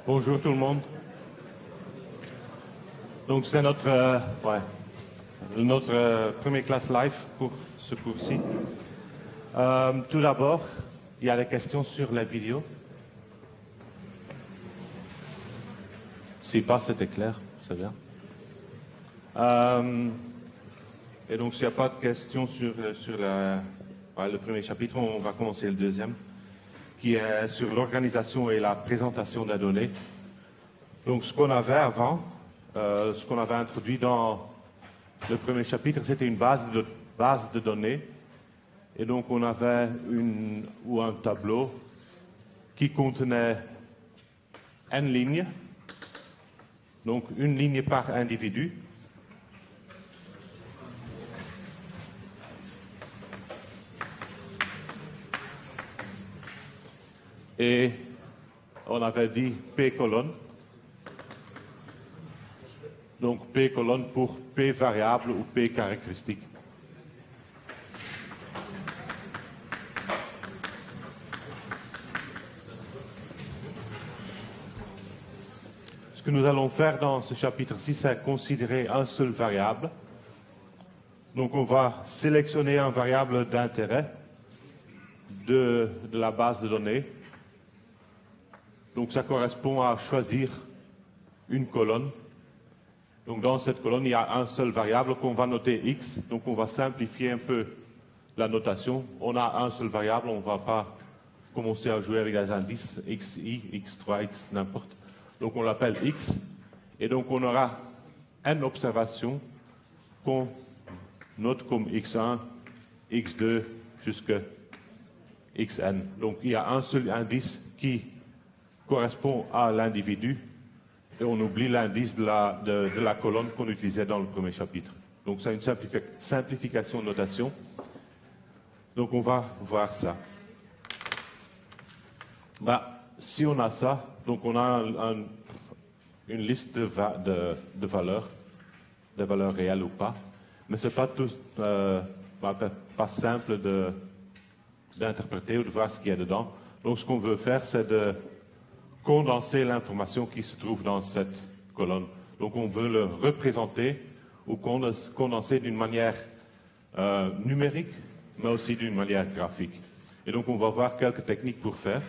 Bonjour tout le monde. Donc c'est notre première classe live pour ce cours-ci. Tout d'abord, il y a des questions sur la vidéo. Si pas, c'était clair, c'est bien. Et donc s'il n'y a pas de questions sur le premier chapitre, on va commencer le deuxième, qui est sur l'organisation et la présentation des données. Donc ce qu'on avait avant, ce qu'on avait introduit dans le premier chapitre, c'était une base de données. Et donc on avait un tableau qui contenait n lignes, donc une ligne par individu. Et on avait dit P colonne. Donc P colonne pour P variable ou P caractéristique. Ce que nous allons faire dans ce chapitre-ci, c'est considérer un seul variable. Donc on va sélectionner un variable d'intérêt de la base de données. Donc ça correspond à choisir une colonne. Donc dans cette colonne, il y a un seul variable qu'on va noter x. Donc on va simplifier un peu la notation. On a un seul variable, on ne va pas commencer à jouer avec des indices xi, x3, x n'importe. Donc on l'appelle x. Et donc on aura n observations qu'on note comme x1, x2 jusqu'à xn. Donc il y a un seul indice qui correspond à l'individu et on oublie l'indice de la colonne qu'on utilisait dans le premier chapitre. Donc c'est une simplification de notation. Donc on va voir ça. Si on a ça, donc on a une liste de valeurs, des valeurs réelles ou pas, mais ce n'est pas tout, pas simple d'interpréter ou de voir ce qu'il y a dedans. Donc ce qu'on veut faire, c'est de condenser l'information qui se trouve dans cette colonne. Donc on veut le représenter ou condenser d'une manière numérique, mais aussi d'une manière graphique. Et donc on va voir quelques techniques pour faire.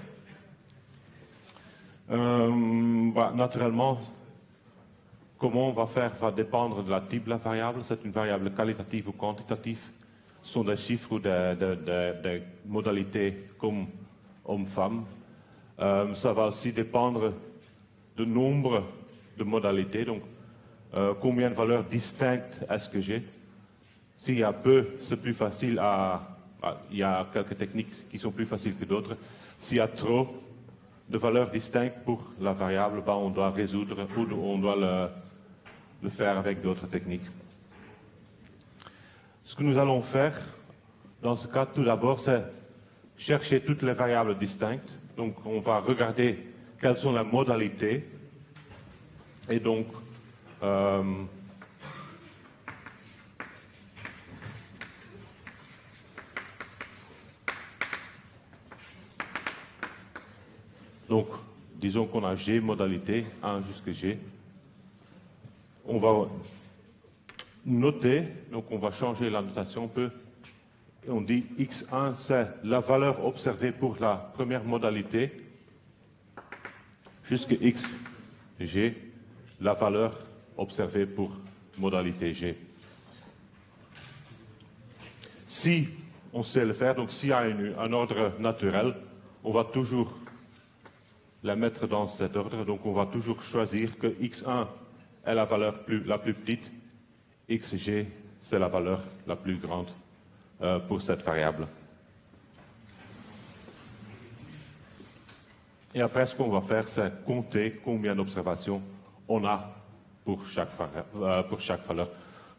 Naturellement, comment on va faire va dépendre de la type de la variable. C'est une variable qualitative ou quantitative. Ce sont des chiffres ou des modalités comme homme-femme. Ça va aussi dépendre du nombre de modalités, donc combien de valeurs distinctes est-ce que j'ai. S'il y a peu, c'est plus facile il y a quelques techniques qui sont plus faciles que d'autres. S'il y a trop de valeurs distinctes pour la variable, on doit résoudre ou on doit le faire avec d'autres techniques. Ce que nous allons faire dans ce cas, tout d'abord, c'est chercher toutes les variables distinctes. Donc, on va regarder quelles sont les modalités. Et donc, disons qu'on a G modalité, 1 jusqu'à G. On va noter, donc on va changer la notation un peu. Et on dit x1, c'est la valeur observée pour la première modalité, jusqu'à xg, la valeur observée pour modalité g. Si on sait le faire, donc s'il y a un ordre naturel, on va toujours la mettre dans cet ordre. Donc on va toujours choisir que x1 est la valeur la plus petite, xg, c'est la valeur la plus grande. Pour cette variable. Et après, ce qu'on va faire, c'est compter combien d'observations on a pour chaque valeur.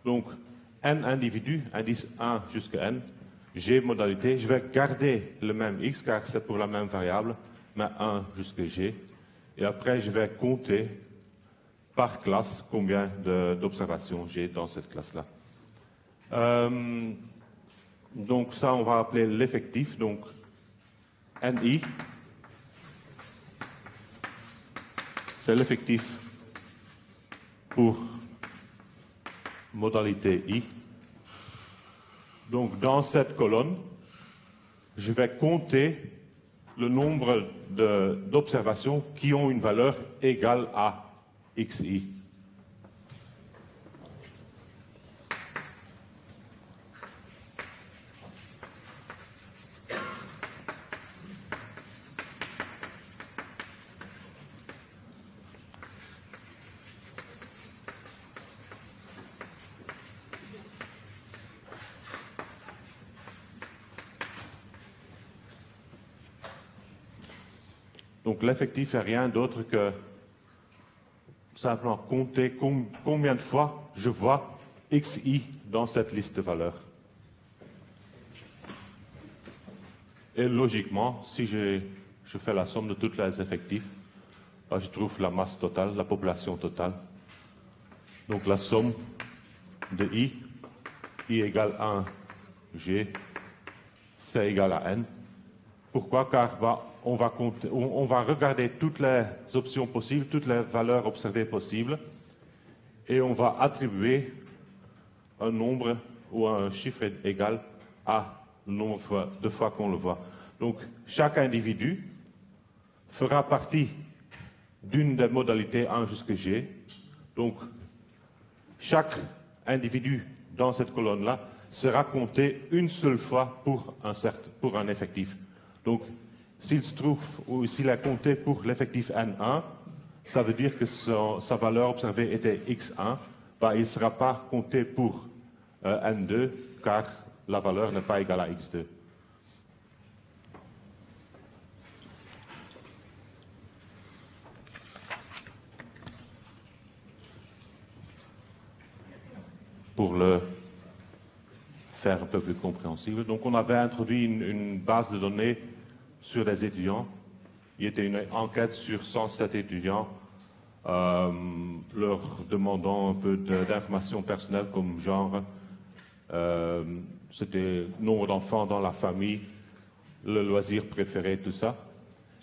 Donc, n individus, indice 1 jusqu'à n, g modalité, je vais garder le même x, car c'est pour la même variable, mais 1 jusqu'à g. Et après, je vais compter par classe combien d'observations j'ai dans cette classe-là. Donc ça, on va appeler l'effectif, donc NI. c'est l'effectif pour modalité I. Donc, dans cette colonne, je vais compter le nombre d'observations qui ont une valeur égale à xi. Donc l'effectif n'est rien d'autre que simplement compter combien de fois je vois xi dans cette liste de valeurs. Et logiquement, si je fais la somme de tous les effectifs, je trouve la masse totale, la population totale. Donc la somme de I égale 1 G, c'est égal à N. Pourquoi? Car on va regarder toutes les options possibles, toutes les valeurs observées possibles, et on va attribuer un nombre ou un chiffre égal à le nombre de fois qu'on le voit. Donc, chaque individu fera partie d'une des modalités 1 jusqu'à G. Donc, chaque individu dans cette colonne-là sera compté une seule fois pour un effectif. Donc, s'il se trouve ou s'il est compté pour l'effectif N1, ça veut dire que sa valeur observée était X1. Il ne sera pas compté pour N2 car la valeur n'est pas égale à X2. Pour le faire un peu plus compréhensible, donc on avait introduit une base de données sur les étudiants. Il y était une enquête sur 107 étudiants, leur demandant un peu d'informations personnelles comme genre, c'était nombre d'enfants dans la famille, le loisir préféré, tout ça.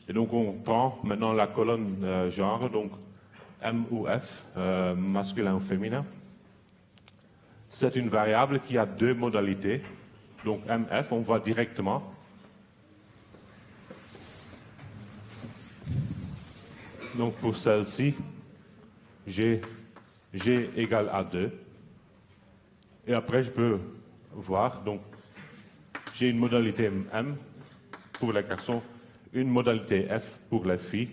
Et donc on prend maintenant la colonne genre, donc M ou F, masculin ou féminin. C'est une variable qui a deux modalités. Donc MF, on voit directement. Donc pour celle-ci, G égale à 2. Et après, je peux voir, donc j'ai une modalité M pour les garçons, une modalité F pour les filles.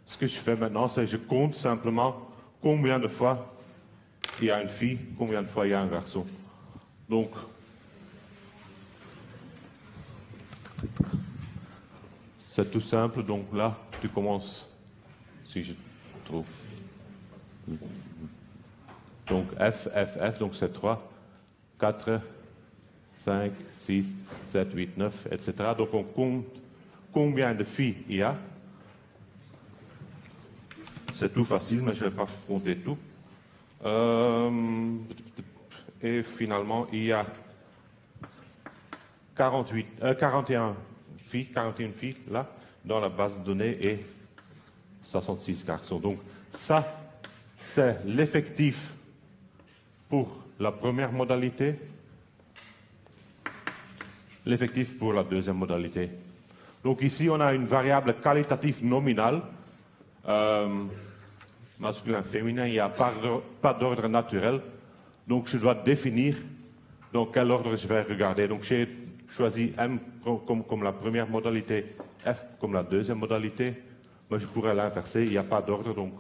Ce que je fais maintenant, c'est que je compte simplement combien de fois il y a une fille, combien de fois il y a un garçon. Donc, c'est tout simple. Donc là, tu commences, si je trouve. Donc F, donc c'est 3, 4, 5, 6, 7, 8, 9, etc. Donc on compte combien de filles il y a. C'est tout facile, mais je ne vais pas compter tout. Et finalement, il y a 41 filles là, dans la base de données et 66 garçons. Donc ça, c'est l'effectif pour la première modalité, l'effectif pour la deuxième modalité. Donc ici, on a une variable qualitative nominale, masculin, féminin, il n'y a pas d'ordre naturel. Donc je dois définir dans quel ordre je vais regarder. Donc j'ai choisi M comme la première modalité, F comme la deuxième modalité. Mais je pourrais l'inverser, il n'y a pas d'ordre, donc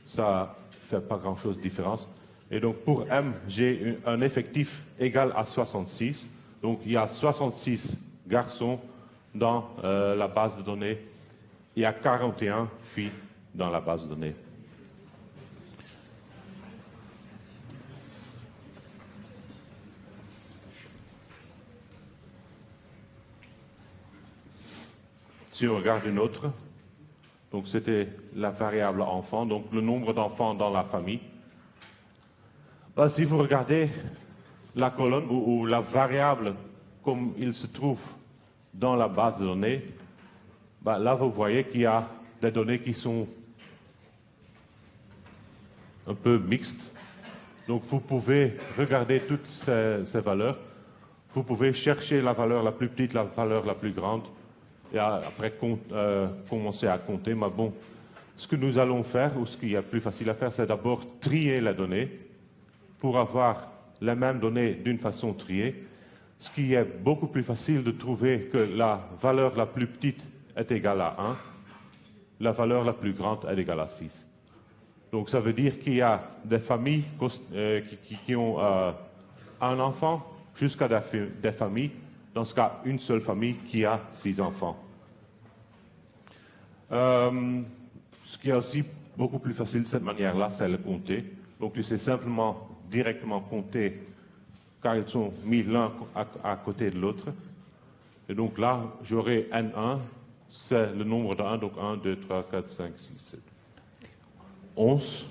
ça ne fait pas grand-chose de différence. Et donc pour M, j'ai un effectif égal à 66. Donc il y a 66 garçons dans la base de données. Il y a 41 filles dans la base de données. Si on regarde une autre, donc c'était la variable enfant, donc le nombre d'enfants dans la famille. Là, si vous regardez la colonne ou la variable comme il se trouve dans la base de données, là vous voyez qu'il y a des données qui sont un peu mixte. Donc vous pouvez regarder toutes ces valeurs. Vous pouvez chercher la valeur la plus petite, la valeur la plus grande, et après commencer à compter. Mais bon, ce que nous allons faire, ou ce qui est plus facile à faire, c'est d'abord trier les données pour avoir les mêmes données d'une façon triée. Ce qui est beaucoup plus facile de trouver que la valeur la plus petite est égale à 1, la valeur la plus grande est égale à 6. Donc ça veut dire qu'il y a des familles qui ont un enfant jusqu'à des familles, dans ce cas une seule famille qui a 6 enfants. Ce qui est aussi beaucoup plus facile de cette manière-là, c'est le compter. Donc tu sais simplement directement compter car ils sont mis l'un à côté de l'autre. Et donc là, j'aurai N1, c'est le nombre de 1, donc 1, 2, 3, 4, 5, 6, 7, 11.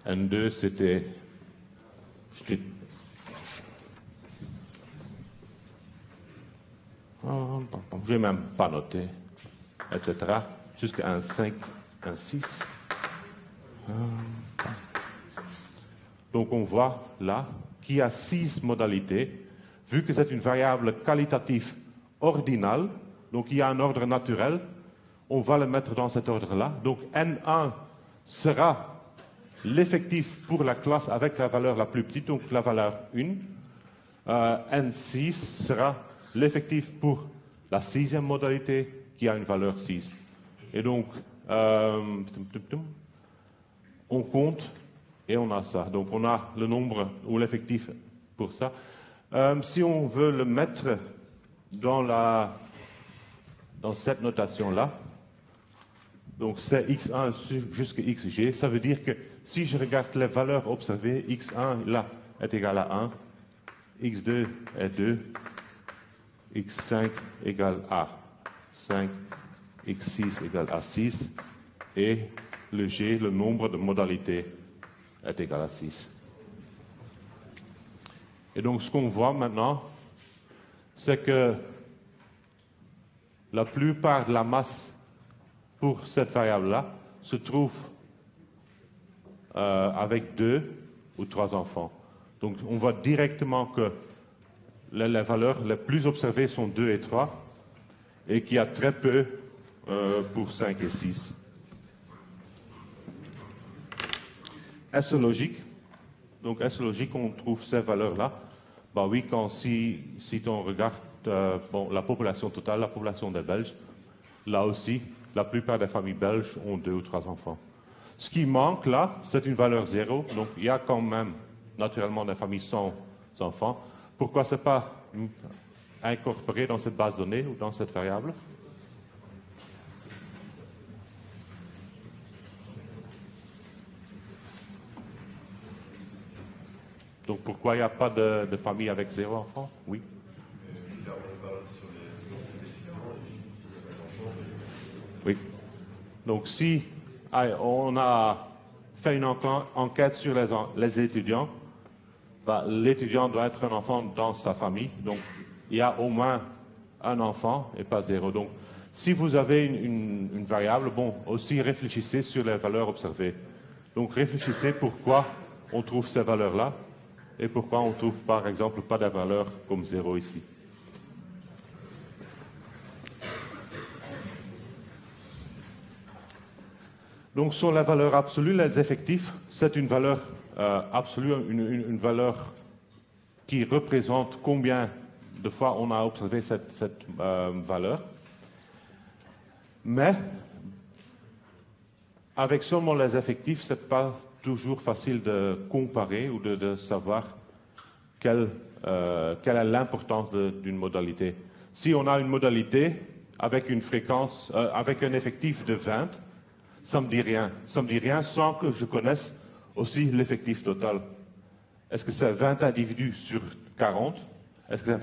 N2, c'était... Je n'ai même pas noté, etc. Jusqu'à un 5, un 6. Donc on voit là qu'il y a 6 modalités. Vu que c'est une variable qualitative ordinale, donc il y a un ordre naturel, on va le mettre dans cet ordre-là. Donc N1 sera l'effectif pour la classe avec la valeur la plus petite, donc la valeur 1. N6 sera l'effectif pour la 6e modalité qui a une valeur 6. Et donc, on compte et on a ça. Donc on a le nombre ou l'effectif pour ça. Si on veut le mettre dans cette notation-là, donc c'est x1 jusqu'à xg, ça veut dire que si je regarde les valeurs observées, x1 là est égal à 1, x2 est 2, x5 égale à 5, x6 égale à 6, et le g, le nombre de modalités, est égal à 6. Et donc ce qu'on voit maintenant, c'est que la plupart de la masse pour cette variable-là se trouve avec 2 ou 3 enfants. Donc on voit directement que les valeurs les plus observées sont 2 et 3 et qu'il y a très peu pour 5 et 6. Est-ce logique? Donc est-ce logique qu'on trouve ces valeurs-là? Ben oui, si on regarde la population totale, la population des Belges, là aussi, la plupart des familles belges ont 2 ou 3 enfants. Ce qui manque là, c'est une valeur 0, donc il y a quand même naturellement des familles sans enfants. Pourquoi ce n'est pas incorporé dans cette base de données ou dans cette variable? Donc pourquoi il n'y a pas de famille avec 0 enfant? Oui. Oui. Donc si on a fait une enquête sur les étudiants, l'étudiant doit être un enfant dans sa famille. Donc il y a au moins un enfant et pas 0. Donc si vous avez une variable, bon, aussi réfléchissez sur les valeurs observées. Donc réfléchissez pourquoi on trouve ces valeurs-là et pourquoi on ne trouve par exemple pas de valeur comme 0 ici. Donc sur la valeur absolue, les effectifs, c'est une valeur absolue, une valeur qui représente combien de fois on a observé cette valeur. Mais avec seulement les effectifs, ce n'est pas toujours facile de comparer ou de savoir quelle est l'importance d'une modalité. Si on a une modalité avec une fréquence, avec un effectif de 20, ça ne me dit rien. Ça ne me dit rien sans que je connaisse aussi l'effectif total. Est-ce que c'est 20 individus sur 40? Est-ce que c'est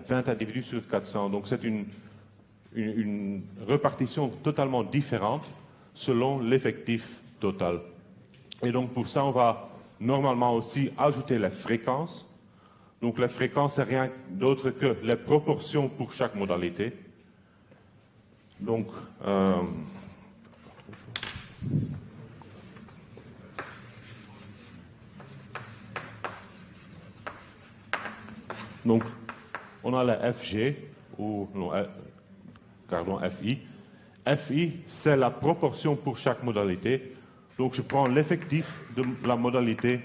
20 individus sur 400? Donc c'est une répartition totalement différente selon l'effectif total. Et donc pour ça, on va normalement aussi ajouter les fréquences. Donc les fréquences, c'est rien d'autre que les proportions pour chaque modalité. Donc, on a la FG, ou non, pardon, FI. FI, c'est la proportion pour chaque modalité. Donc, je prends l'effectif de la modalité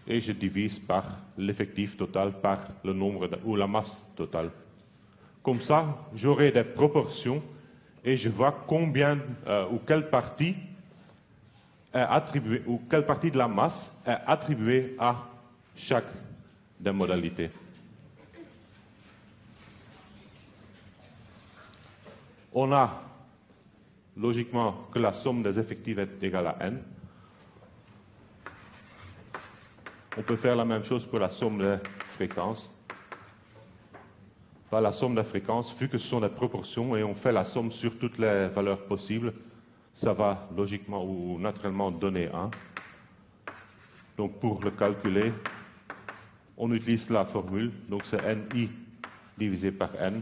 et je divise par l'effectif total par le nombre ou la masse totale. Comme ça, j'aurai des proportions et je vois combien ou quelle partie est attribuée ou quelle partie de la masse est attribuée à chaque des modalités. On a logiquement que la somme des effectifs est égale à n. On peut faire la même chose pour la somme des fréquences. Par la somme des fréquences, vu que ce sont des proportions et on fait la somme sur toutes les valeurs possibles, ça va logiquement ou naturellement donner 1. Donc pour le calculer, on utilise la formule, donc c'est NI divisé par N.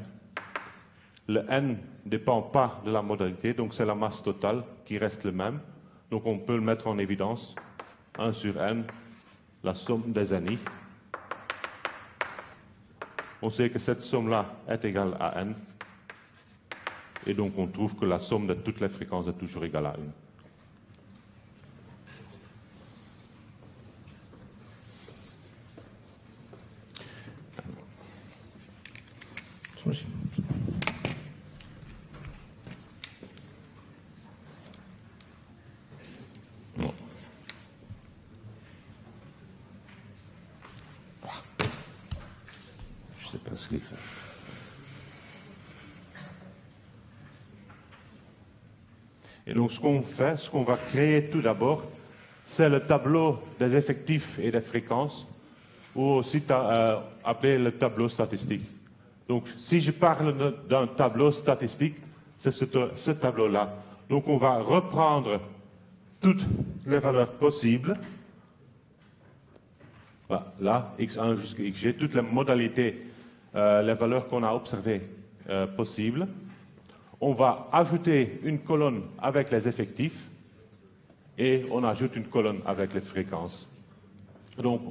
Le N ne dépend pas de la modalité, donc c'est la masse totale qui reste le même. Donc on peut le mettre en évidence, 1 sur N, la somme des NI. On sait que cette somme-là est égale à N. Et donc on trouve que la somme de toutes les fréquences est toujours égale à 1. Non. Je ne sais pas ce qu'il fait. Et donc ce qu'on fait, ce qu'on va créer tout d'abord, c'est le tableau des effectifs et des fréquences, ou aussi appelé le tableau statistique. Donc si je parle d'un tableau statistique, c'est ce tableau-là. Donc on va reprendre toutes les valeurs possibles, là, x1 jusqu'à xg, toutes les modalités, les valeurs qu'on a observées possibles. On va ajouter une colonne avec les effectifs et on ajoute une colonne avec les fréquences. Donc,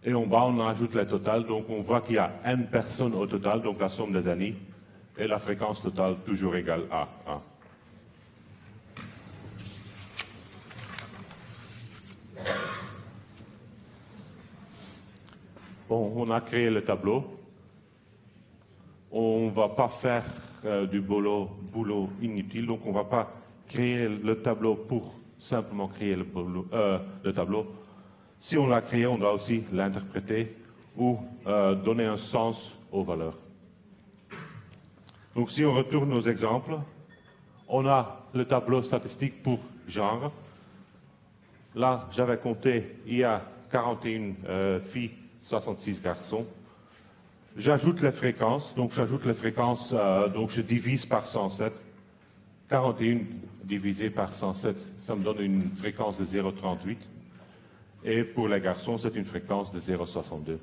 et en bas, on ajoute les totales. Donc, on voit qu'il y a n personnes au total, donc la somme des années, et la fréquence totale toujours égale à 1. Bon, on a créé le tableau. On ne va pas faire du boulot inutile, donc on ne va pas créer le tableau pour simplement créer le tableau. Si on l'a créé, on doit aussi l'interpréter ou donner un sens aux valeurs. Donc si on retourne aux exemples, on a le tableau statistique pour genre. Là, j'avais compté, il y a 41 filles, 66 garçons. J'ajoute les fréquences, donc j'ajoute les fréquences, donc je divise par 107. 41 divisé par 107, ça me donne une fréquence de 0,38. Et pour les garçons, c'est une fréquence de 0,62.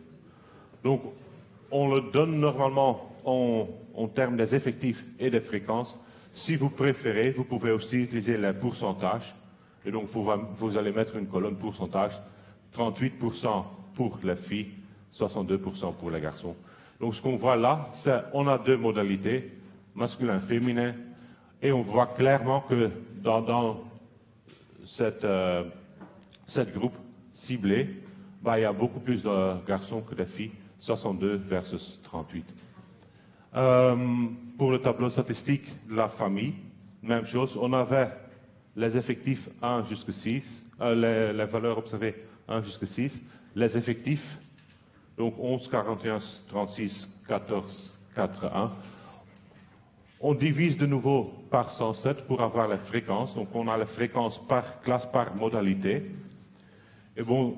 Donc, on le donne normalement en termes des effectifs et des fréquences. Si vous préférez, vous pouvez aussi utiliser les pourcentages. Et donc, vous allez mettre une colonne pourcentage, 38% pour les filles, 62% pour les garçons. Donc, ce qu'on voit là, c'est on a deux modalités, masculin, féminin, et on voit clairement que dans cette groupe ciblé, il y a beaucoup plus de garçons que de filles, 62 versus 38. Pour le tableau statistique de la famille, même chose, on avait les effectifs 1 jusqu'à 6, les valeurs observées 1 jusqu'à 6, les effectifs, donc 11, 41, 36, 14, 4, 1. On divise de nouveau par 107 pour avoir les fréquences, donc on a les fréquences par classe, par modalité. Et bon,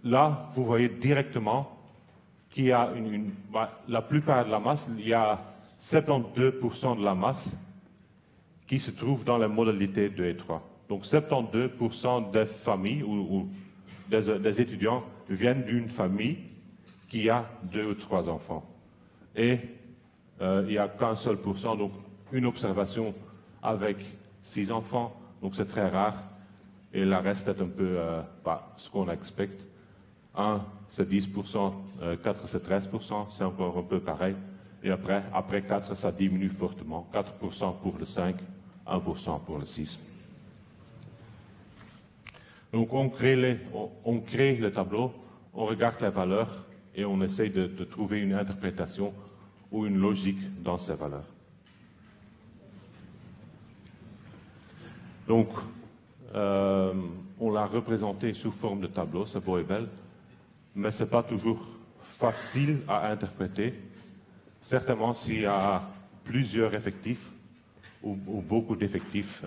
là, vous voyez directement qu'il y a la plupart de la masse, il y a 72% de la masse qui se trouve dans les modalités 2 et 3. Donc 72% des familles ou des étudiants viennent d'une famille qui a 2 ou 3 enfants. Et il n'y a qu'un seul pourcent, donc une observation avec 6 enfants, donc c'est très rare. Et le reste est un peu ce qu'on expecte. 1, c'est 10%, 4, c'est 13%, c'est encore un peu pareil. Et après 4, ça diminue fortement. 4% pour le 5, 1% pour le 6. Donc on crée le tableau, on regarde les valeurs et on essaye de trouver une interprétation ou une logique dans ces valeurs. Donc, on l'a représenté sous forme de tableau, c'est beau et belle, mais ce n'est pas toujours facile à interpréter. Certainement s'il y a plusieurs effectifs ou beaucoup d'effectifs.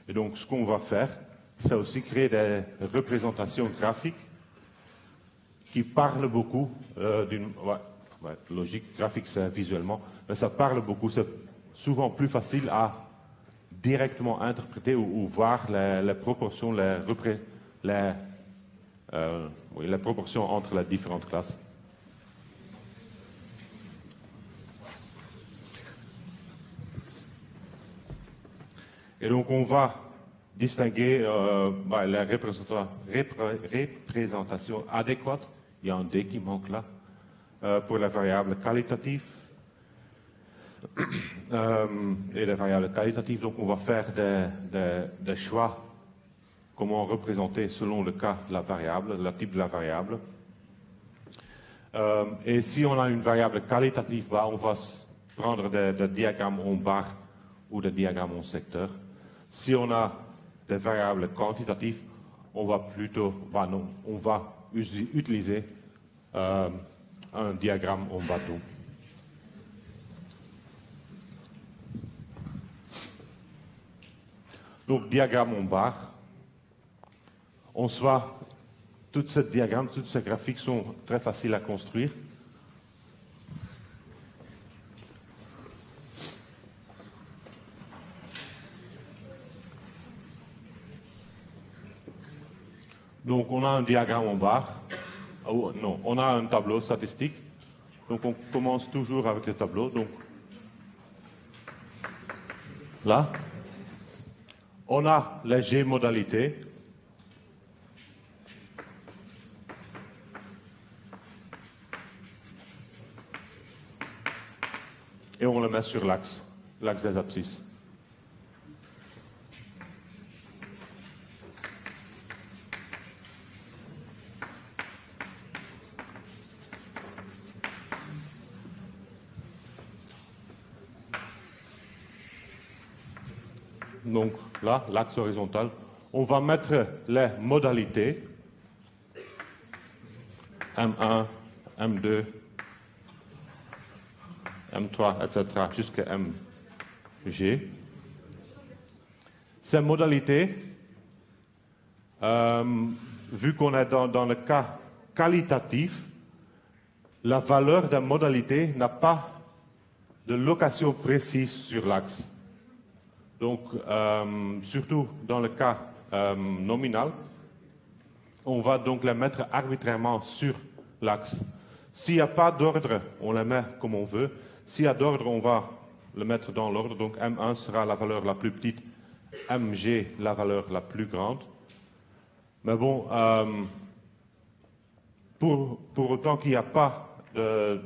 Et donc, ce qu'on va faire, c'est aussi créer des représentations graphiques qui parlent beaucoup d'une... logique, graphique, c'est visuellement, mais ça parle beaucoup. C'est souvent plus facile à directement interpréter ou voir les proportions, les proportions entre les différentes classes. Et donc on va distinguer les représentations adéquates. Il y a un D qui manque là. Pour les variables qualitatives et les variables qualitatives. Donc on va faire des choix, comment représenter selon le cas de la variable, le type de la variable. Et si on a une variable qualitative, on va prendre des diagrammes en barre ou des diagrammes en secteur. Si on a des variables quantitatives, on va plutôt, on va utiliser un diagramme en bateau. Donc, diagramme en barre. En soi, tous ces diagrammes, tous ces graphiques sont très faciles à construire. Donc, on a un diagramme en barre. Oh, non, on a un tableau statistique. Donc, on commence toujours avec le tableau. Donc, là, on a les G-modalités. Et on le met sur l'axe des abscisses. Donc là, l'axe horizontal, on va mettre les modalités M1, M2, M3, etc. jusqu'à MG. Ces modalités, vu qu'on est dans le cas qualitatif, la valeur de modalité n'a pas de location précise sur l'axe. Donc, surtout dans le cas nominal, on va donc les mettre arbitrairement sur l'axe. S'il n'y a pas d'ordre, on les met comme on veut. S'il y a d'ordre, on va le mettre dans l'ordre. Donc, M1 sera la valeur la plus petite, MG la valeur la plus grande. Mais bon, pour autant qu'il n'y a pas de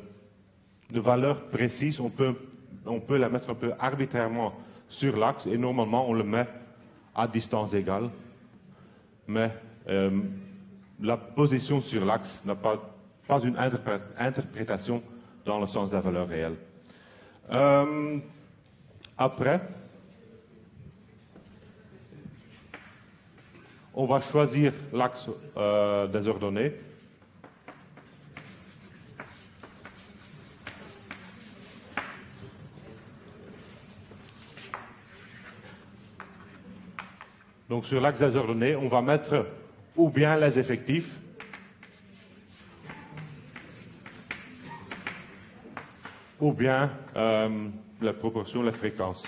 valeur précise, on peut la mettre un peu arbitrairement sur l'axe et normalement on le met à distance égale. Mais la position sur l'axe n'a pas une interprétation dans le sens de la valeur réelle. Après, on va choisir l'axe des ordonnées. Donc sur l'axe des ordonnées, on va mettre ou bien les effectifs, ou bien la proportion, la fréquence.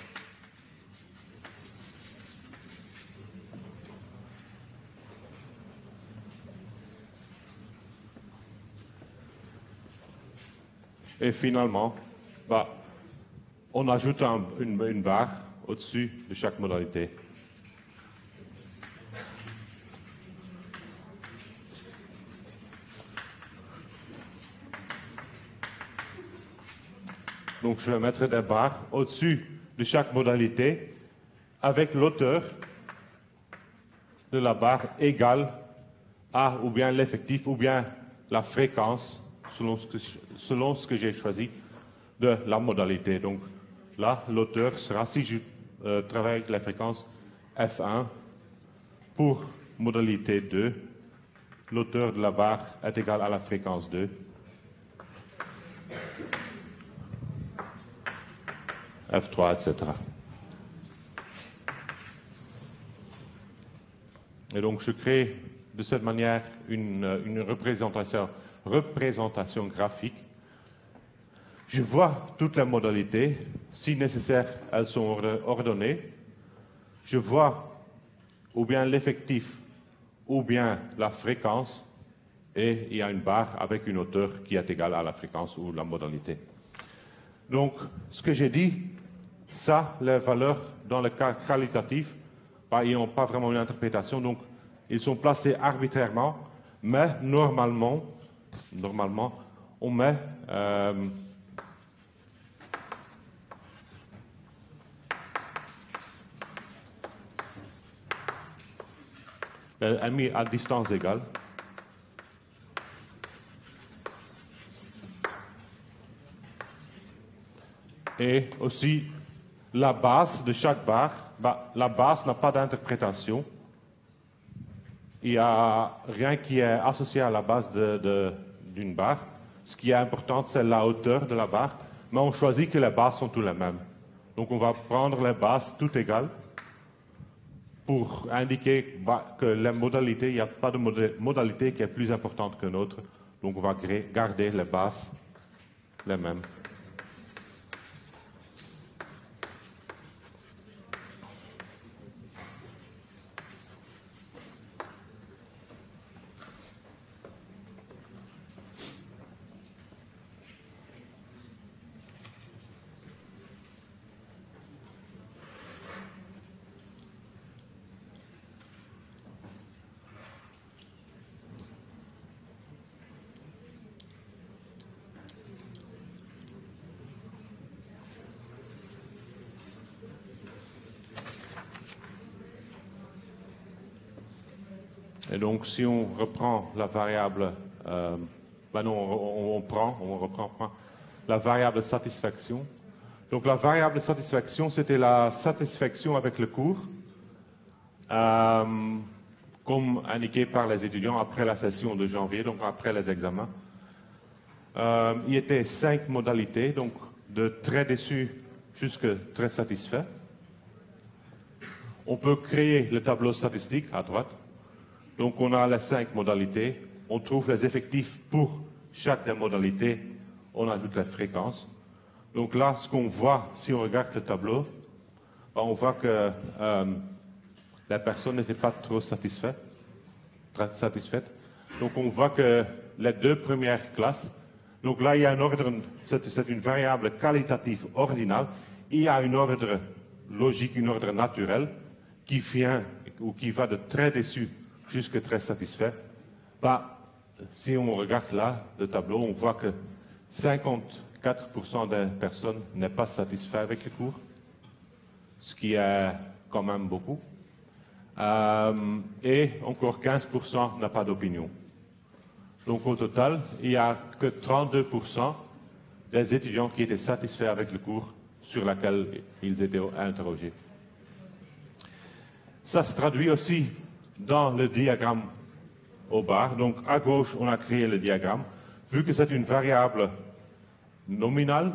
Et finalement, on ajoute une barre au-dessus de chaque modalité. Donc je vais mettre des barres au-dessus de chaque modalité avec l'auteur de la barre égale à ou bien l'effectif ou bien la fréquence selon ce que j'ai choisi de la modalité. Donc là, l'auteur sera, si je travaille avec la fréquence F1 pour modalité 2, l'auteur de la barre est égal à la fréquence 2. F3, etc. Et donc je crée de cette manière une représentation graphique. Je vois toutes les modalités. Si nécessaire, elles sont ordonnées. Je vois ou bien l'effectif ou bien la fréquence et il y a une barre avec une hauteur qui est égale à la fréquence ou la modalité. Donc, ce que j'ai dit, ça, les valeurs dans le cas qualitatif, ils n'ont pas vraiment une interprétation, donc ils sont placés arbitrairement, mais normalement on met mis à distance égale. Et aussi, la base de chaque barre, la base n'a pas d'interprétation. Il n'y a rien qui est associé à la base d'une barre. Ce qui est important, c'est la hauteur de la barre, mais on choisit que les bases sont toutes les mêmes. Donc on va prendre les bases toutes égales pour indiquer que les modalités, il n'y a pas de modalité qui est plus importante qu'une autre. Donc on va garder les bases les mêmes. Et donc, si on reprend la variable, on reprend la variable satisfaction. Donc, la variable satisfaction, c'était la satisfaction avec le cours, comme indiqué par les étudiants après la session de janvier, donc après les examens. Il y était 5 modalités, donc de très déçu jusqu'à très satisfait. On peut créer le tableau statistique à droite. Donc on a les 5 modalités, on trouve les effectifs pour chaque des modalités, on ajoute les fréquences. Donc là, ce qu'on voit, si on regarde le tableau, on voit que la personne n'était pas trop satisfaite. Donc on voit que les 2 premières classes, donc là il y a un ordre, c'est une variable qualitative ordinale, il y a un ordre logique, un ordre naturel qui vient ou qui va de très déçu jusqu'à très satisfait. Si on regarde là le tableau, on voit que 54% des personnes n'est pas satisfait avec le cours, ce qui est quand même beaucoup. Et encore 15% n'a pas d'opinion. Donc au total, il n'y a que 32% des étudiants qui étaient satisfaits avec le cours sur lequel ils étaient interrogés. Ça se traduit aussi dans le diagramme au bas. Donc à gauche, on a créé le diagramme. Vu que c'est une variable nominale,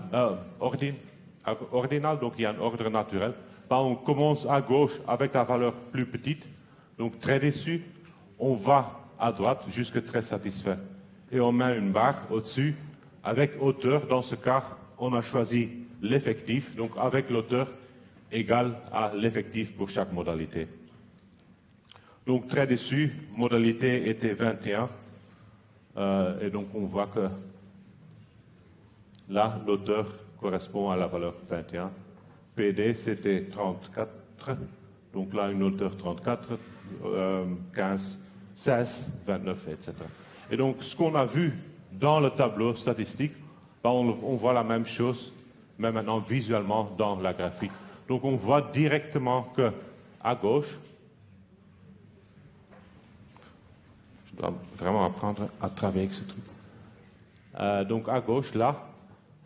ordinale, donc il y a un ordre naturel, on commence à gauche avec la valeur plus petite, donc très déçu, on va à droite jusqu'à très satisfait. Et on met une barre au-dessus avec hauteur. Dans ce cas, on a choisi l'effectif, donc avec l'auteur égal à l'effectif pour chaque modalité. Donc très déçu, modalité était 21. Et donc on voit que là, l'auteur correspond à la valeur 21. PD, c'était 34. Donc là, une hauteur 34, 15, 16, 29, etc. Et donc, ce qu'on a vu dans le tableau statistique, ben, on voit la même chose, mais maintenant visuellement dans la graphique. Donc, on voit directement que à gauche, je dois vraiment apprendre à travailler avec ce truc. Donc, à gauche, là,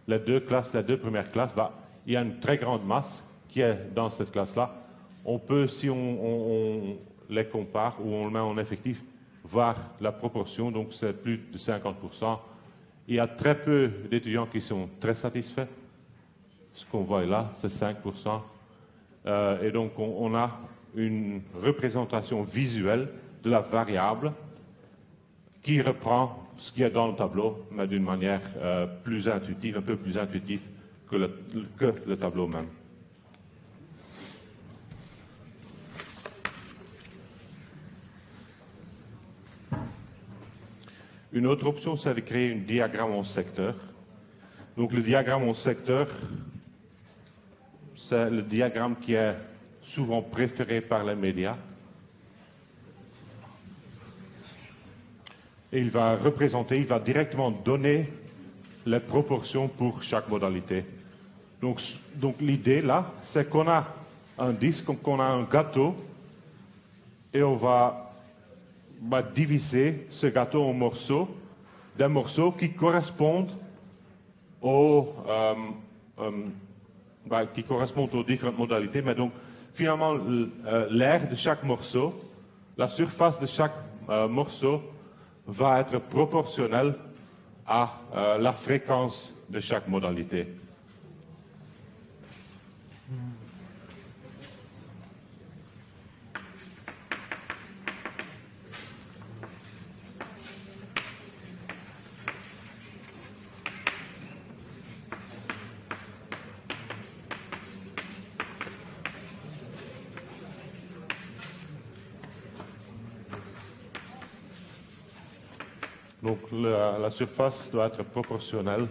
les deux premières classes, ben, il y a une très grande masse qui est dans cette classe-là. On peut, si on les compare ou on le met en effectif, voir la proportion, donc c'est plus de 50%. Il y a très peu d'étudiants qui sont très satisfaits. Ce qu'on voit là, c'est 5%. Et donc on a une représentation visuelle de la variable qui reprend ce qui est dans le tableau, mais d'une manière plus intuitive, un peu plus intuitive que le tableau même. Une autre option, c'est de créer un diagramme en secteur. Donc le diagramme en secteur, c'est le diagramme qui est souvent préféré par les médias. Et il va directement donner les proportions pour chaque modalité. Donc l'idée là, c'est qu'on a un disque, qu'on a un gâteau, et on va diviser ce gâteau en morceaux, des morceaux qui correspondent aux différentes modalités. Mais donc, finalement, l'aire de chaque morceau, la surface de chaque morceau va être proportionnelle à la fréquence de chaque modalité. Donc la surface doit être proportionnelle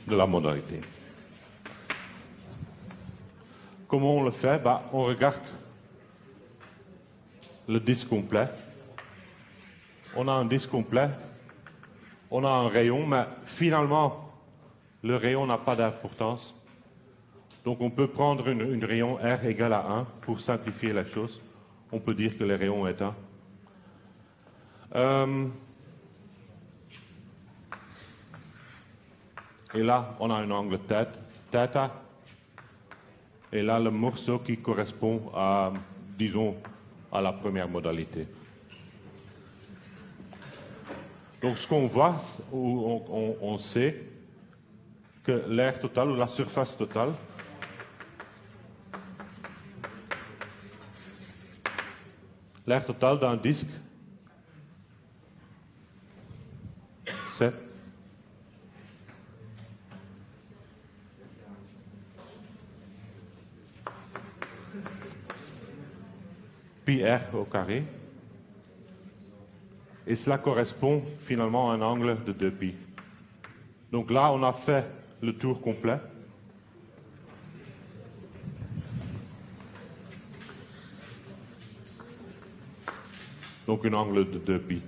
de la modalité. Comment on le fait? On regarde le disque complet. On a un disque complet. On a un rayon, mais finalement, le rayon n'a pas d'importance. Donc on peut prendre une rayon R égale à 1 pour simplifier la chose. On peut dire que le rayon est 1. Et là, on a un angle θ. Et là, le morceau qui correspond à, disons, à la première modalité. Donc, ce qu'on voit, on sait que l'aire totale ou la surface totale d'un disque, c'est pi r au carré. Et cela correspond finalement à un angle de 2π. Donc là, on a fait le tour complet. Donc un angle de 2π.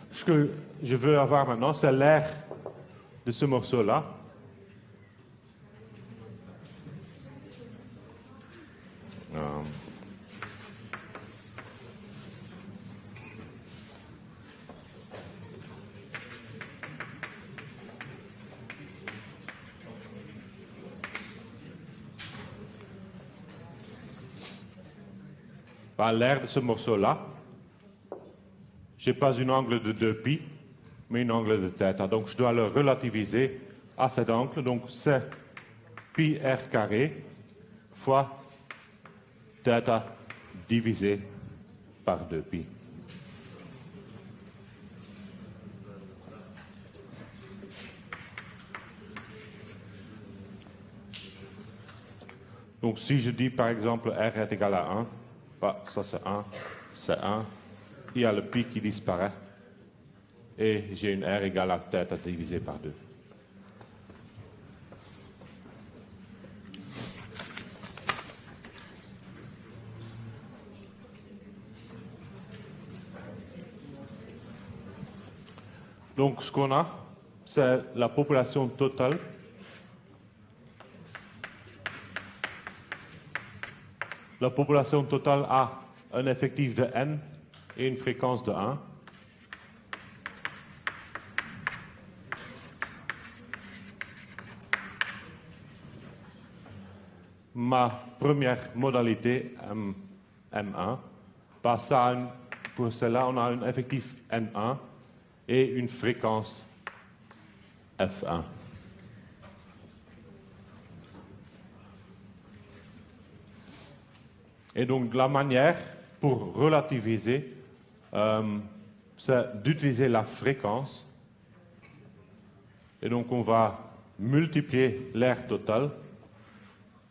Ce que je veux avoir maintenant, c'est l'aire de ce morceau-là. L'aire de ce morceau-là, je n'ai pas un angle de 2π, mais un angle de θ. Donc je dois le relativiser à cet angle. Donc c'est pi r carré fois θ divisé par 2π. Donc si je dis par exemple R est égal à 1, bah, ça c'est 1, il y a le pi qui disparaît, et j'ai une R égale à θ divisé par 2. Donc ce qu'on a, c'est la population totale La population totale a un effectif de n et une fréquence de 1. Ma première modalité, M1, pour cela, on a un effectif N1 et une fréquence F1. Et donc, la manière pour relativiser, c'est d'utiliser la fréquence. Et donc, on va multiplier l'aire totale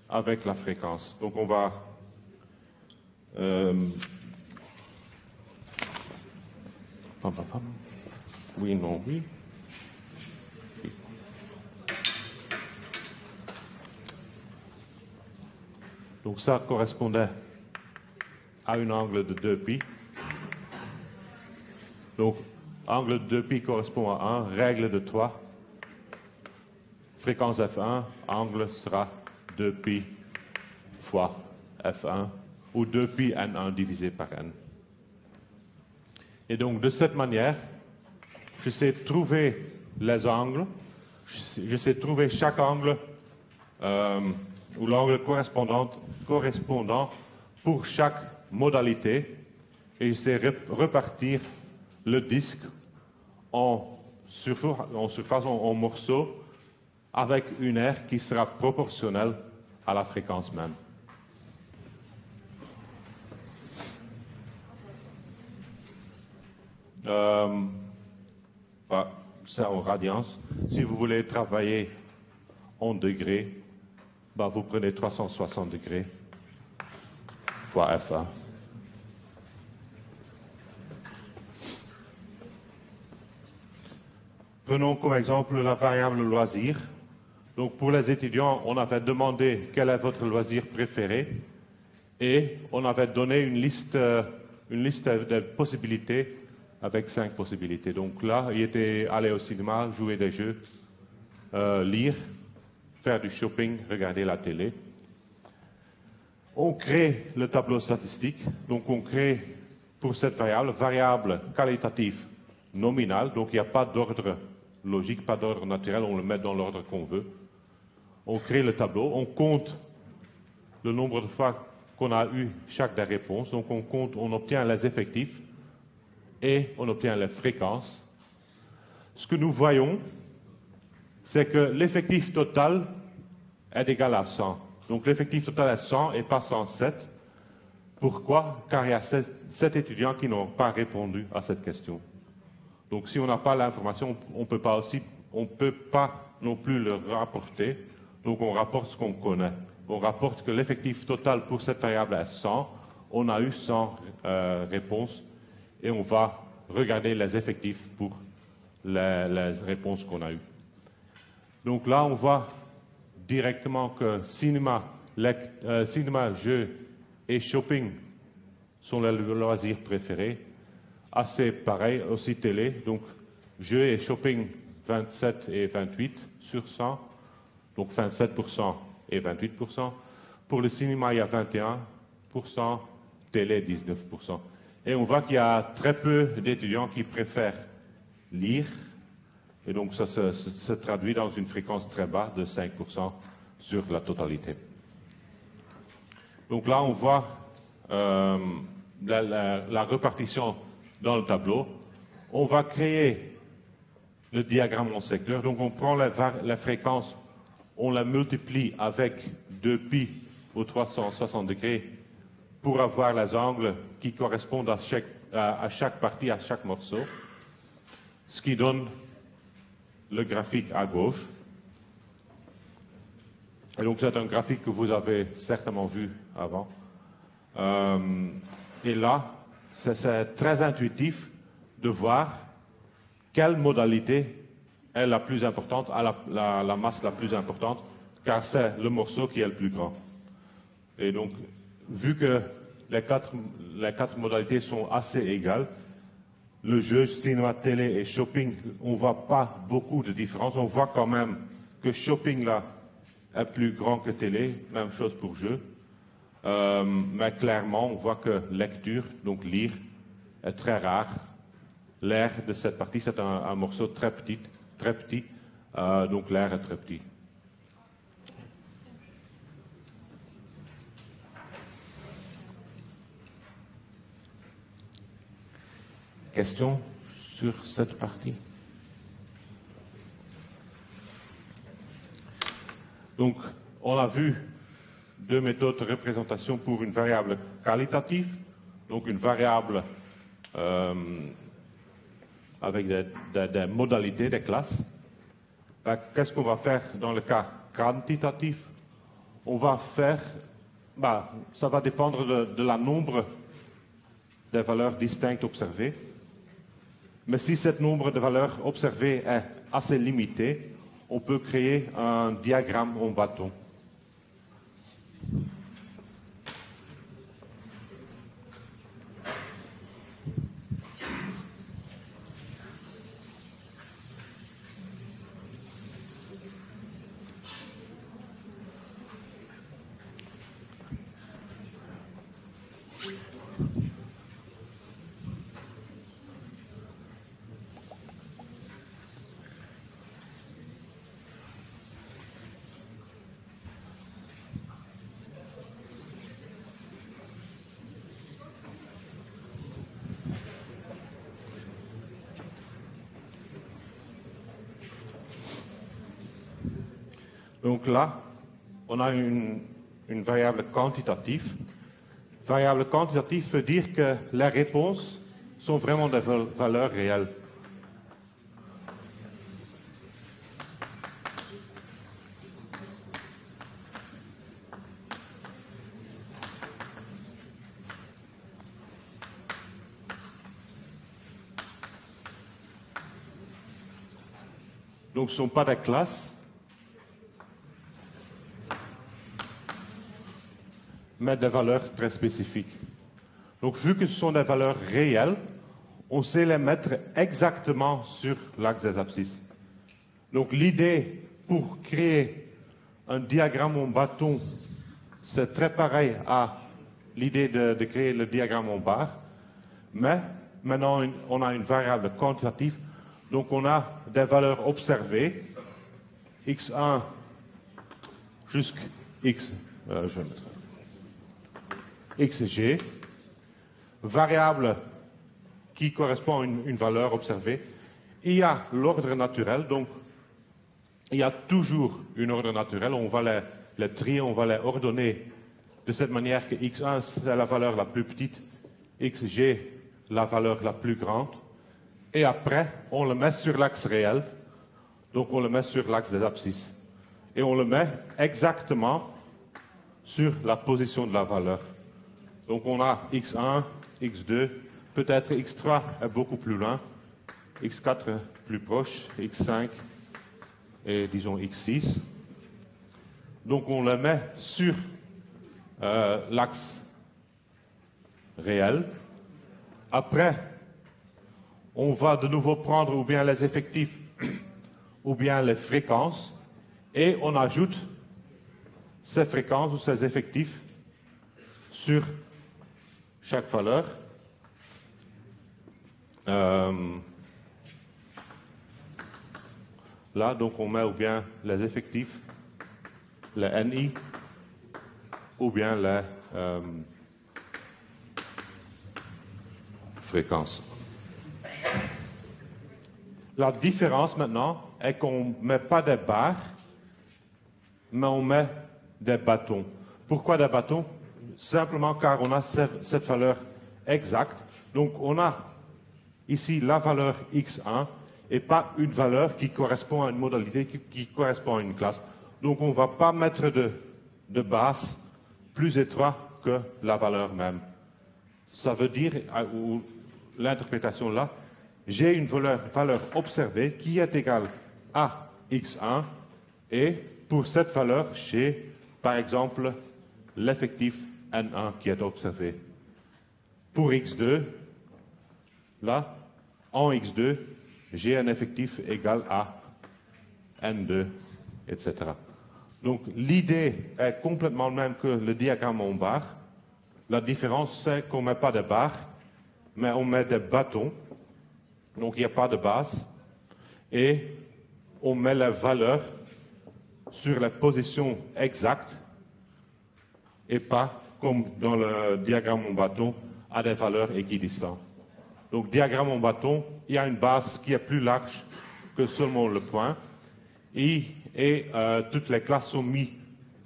avec la fréquence. Donc, on va oui, non, oui. Donc, ça correspondait à un angle de 2π. Donc, angle de 2π correspond à 1, règle de 3. Fréquence F1, angle sera 2π fois F1, ou 2π N1 divisé par N. Et donc, de cette manière, je sais trouver les angles, je sais trouver chaque angle, ou l'angle correspondant pour chaque modalité, et je sais repartir le disque en surface, en morceaux, avec une aire qui sera proportionnelle à la fréquence même. C'est en radiance. Si vous voulez travailler en degrés, vous prenez 360 degrés fois F1. Prenons comme exemple la variable loisir. Donc pour les étudiants, on avait demandé quel est votre loisir préféré et on avait donné une liste de possibilités avec 5 possibilités. Donc là, il était aller au cinéma, jouer des jeux, lire, faire du shopping, regarder la télé. On crée le tableau statistique. Donc on crée pour cette variable qualitative nominale. Donc il n'y a pas d'ordre logique, pas d'ordre naturel, on le met dans l'ordre qu'on veut. On crée le tableau, on compte le nombre de fois qu'on a eu chaque des réponses. Donc on obtient les effectifs et on obtient les fréquences. Ce que nous voyons, c'est que l'effectif total est égal à 100. Donc l'effectif total est 100 et pas 107. Pourquoi? Car il y a 7 étudiants qui n'ont pas répondu à cette question. Donc si on n'a pas l'information, on ne peut pas non plus le rapporter. Donc on rapporte ce qu'on connaît. On rapporte que l'effectif total pour cette variable est 100. On a eu 100 réponses et on va regarder les effectifs pour les réponses qu'on a eues. Donc là, on voit directement que cinéma, jeux et shopping sont les loisirs préférés. Assez pareil, aussi télé. Donc, jeux et shopping, 27 et 28 sur 100. Donc, 27% et 28%. Pour le cinéma, il y a 21%. Télé, 19%. Et on voit qu'il y a très peu d'étudiants qui préfèrent lire. Et donc, ça se traduit dans une fréquence très basse de 5% sur la totalité. Donc là, on voit la répartition dans le tableau. On va créer le diagramme en secteur. Donc, on prend la fréquence, on la multiplie avec 2π au 360 degrés pour avoir les angles qui correspondent à chaque partie, à chaque morceau. Ce qui donne le graphique à gauche. Et donc c'est un graphique que vous avez certainement vu avant. Et là, c'est très intuitif de voir quelle modalité est la plus importante, à la masse la plus importante, car c'est le morceau qui est le plus grand. Et donc, vu que les quatre modalités sont assez égales, le jeu, cinéma, télé et shopping, on ne voit pas beaucoup de différence. On voit quand même que shopping, là, est plus grand que télé, même chose pour jeu. Mais clairement, on voit que lecture, donc lire, est très rare. L'air de cette partie, c'est un morceau très petit, donc l'air est très petit. Question sur cette partie? Donc, on a vu deux méthodes de représentation pour une variable qualitative, donc une variable avec des modalités, des classes. Qu'est-ce qu'on va faire dans le cas quantitatif? On va faire, ça va dépendre de la nombre des valeurs distinctes observées. Mais si ce nombre de valeurs observées est assez limité, on peut créer un diagramme en bâton. Donc là, on a une variable quantitative. Variable quantitative veut dire que les réponses sont vraiment des valeurs réelles. Donc ce ne sont pas des classes, mais des valeurs très spécifiques. Donc, vu que ce sont des valeurs réelles, on sait les mettre exactement sur l'axe des abscisses. Donc, l'idée pour créer un diagramme en bâton, c'est très pareil à l'idée de créer le diagramme en barre, mais maintenant, on a une variable quantitative, donc on a des valeurs observées, x1 jusqu'à x, je vais mettre xg, variable qui correspond à une valeur observée. Il y a l'ordre naturel, donc il y a toujours un ordre naturel. On va les trier, on va les ordonner de cette manière que x1 c'est la valeur la plus petite, xg la valeur la plus grande, et après on le met sur l'axe réel, donc on le met sur l'axe des abscisses, et on le met exactement sur la position de la valeur. Donc on a x1, x2, peut-être x3 est beaucoup plus loin, x4 plus proche, x5 et disons x6. Donc on le met sur l'axe réel. Après, on va de nouveau prendre ou bien les effectifs ou bien les fréquences et on ajoute ces fréquences ou ces effectifs sur chaque valeur. Là, donc, on met ou bien les effectifs, les NI, ou bien les fréquences. La différence maintenant est qu'on ne met pas des barres, mais on met des bâtons. Pourquoi des bâtons? Simplement car on a cette valeur exacte. Donc on a ici la valeur x1 et pas une valeur qui correspond à une modalité qui correspond à une classe. Donc on ne va pas mettre de base plus étroite que la valeur même. Ça veut dire, ou l'interprétation là, j'ai une valeur observée qui est égale à x1 et pour cette valeur, j'ai par exemple l'effectif n1 qui est observé. Pour x2, là, en x2, j'ai un effectif égal à n2, etc. Donc l'idée est complètement même que le diagramme en barre. La différence, c'est qu'on ne met pas de barres, mais on met des bâtons. Donc il n'y a pas de base. Et on met la valeur sur la position exacte et pas, comme dans le diagramme en bâton, à des valeurs équidistantes. Donc diagramme en bâton, il y a une base qui est plus large que seulement le point. Et toutes les classes sont mises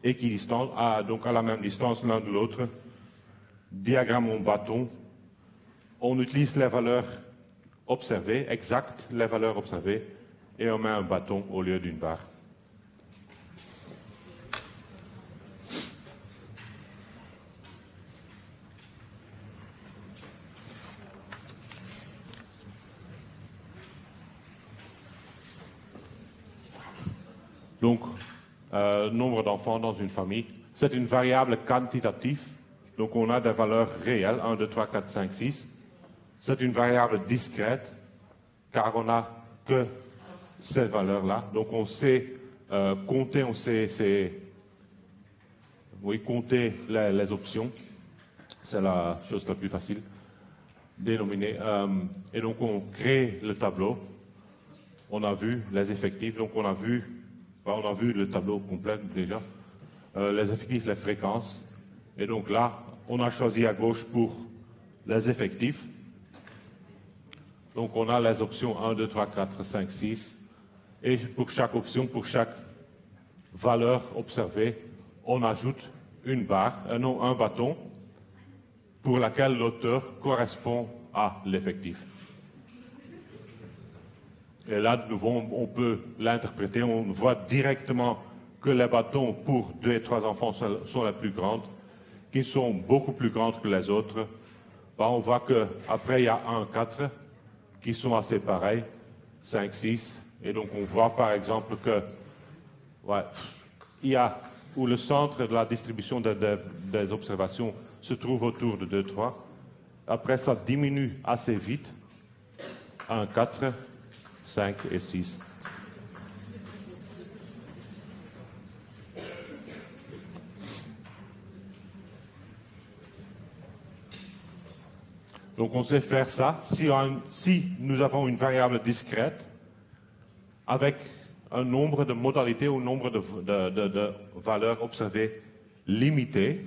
équidistantes, donc à la même distance l'un de l'autre. Diagramme en bâton, on utilise les valeurs observées, exactes, les valeurs observées, et on met un bâton au lieu d'une barre. Donc, nombre d'enfants dans une famille, c'est une variable quantitative. Donc, on a des valeurs réelles, 1, 2, 3, 4, 5, 6. C'est une variable discrète, car on n'a que ces valeurs-là. Donc, on sait compter, on sait compter les options. C'est la chose la plus facile, dénominer. Et donc, on crée le tableau. On a vu les effectifs, donc on a vu le tableau complet déjà, les effectifs, les fréquences. Et donc là, on a choisi à gauche pour les effectifs. Donc on a les options 1, 2, 3, 4, 5, 6. Et pour chaque option, pour chaque valeur observée, on ajoute une barre, un bâton, pour laquelle l'auteur correspond à l'effectif. Et là, de nouveau, on peut l'interpréter. On voit directement que les bâtons pour 2 et 3 enfants sont les plus grandes, qui sont beaucoup plus grandes que les autres. Ben, on voit qu'après, il y a 1, 4, qui sont assez pareils, 5, 6. Et donc, on voit par exemple que, il y a où le centre de la distribution des observations se trouve autour de 2, 3. Après, ça diminue assez vite. 1, 4. 5 et 6. Donc on sait faire ça si nous avons une variable discrète avec un nombre de modalités ou un nombre de valeurs observées limité.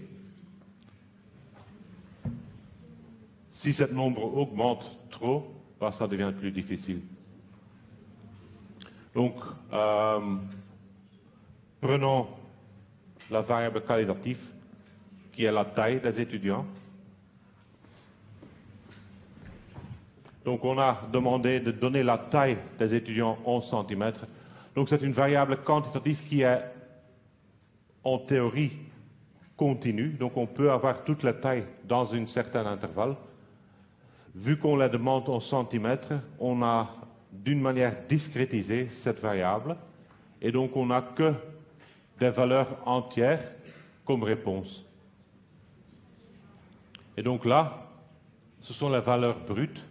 Si ce nombre augmente trop, ben, ça devient plus difficile. Donc, prenons la variable qualitative, qui est la taille des étudiants. Donc, on a demandé de donner la taille des étudiants en centimètres. Donc, c'est une variable quantitative qui est, en théorie, continue. Donc, on peut avoir toute la taille dans un certain intervalle. Vu qu'on la demande en centimètres, on a d'une manière discrétisée cette variable, et donc on n'a que des valeurs entières comme réponse. Et donc là, ce sont les valeurs brutes,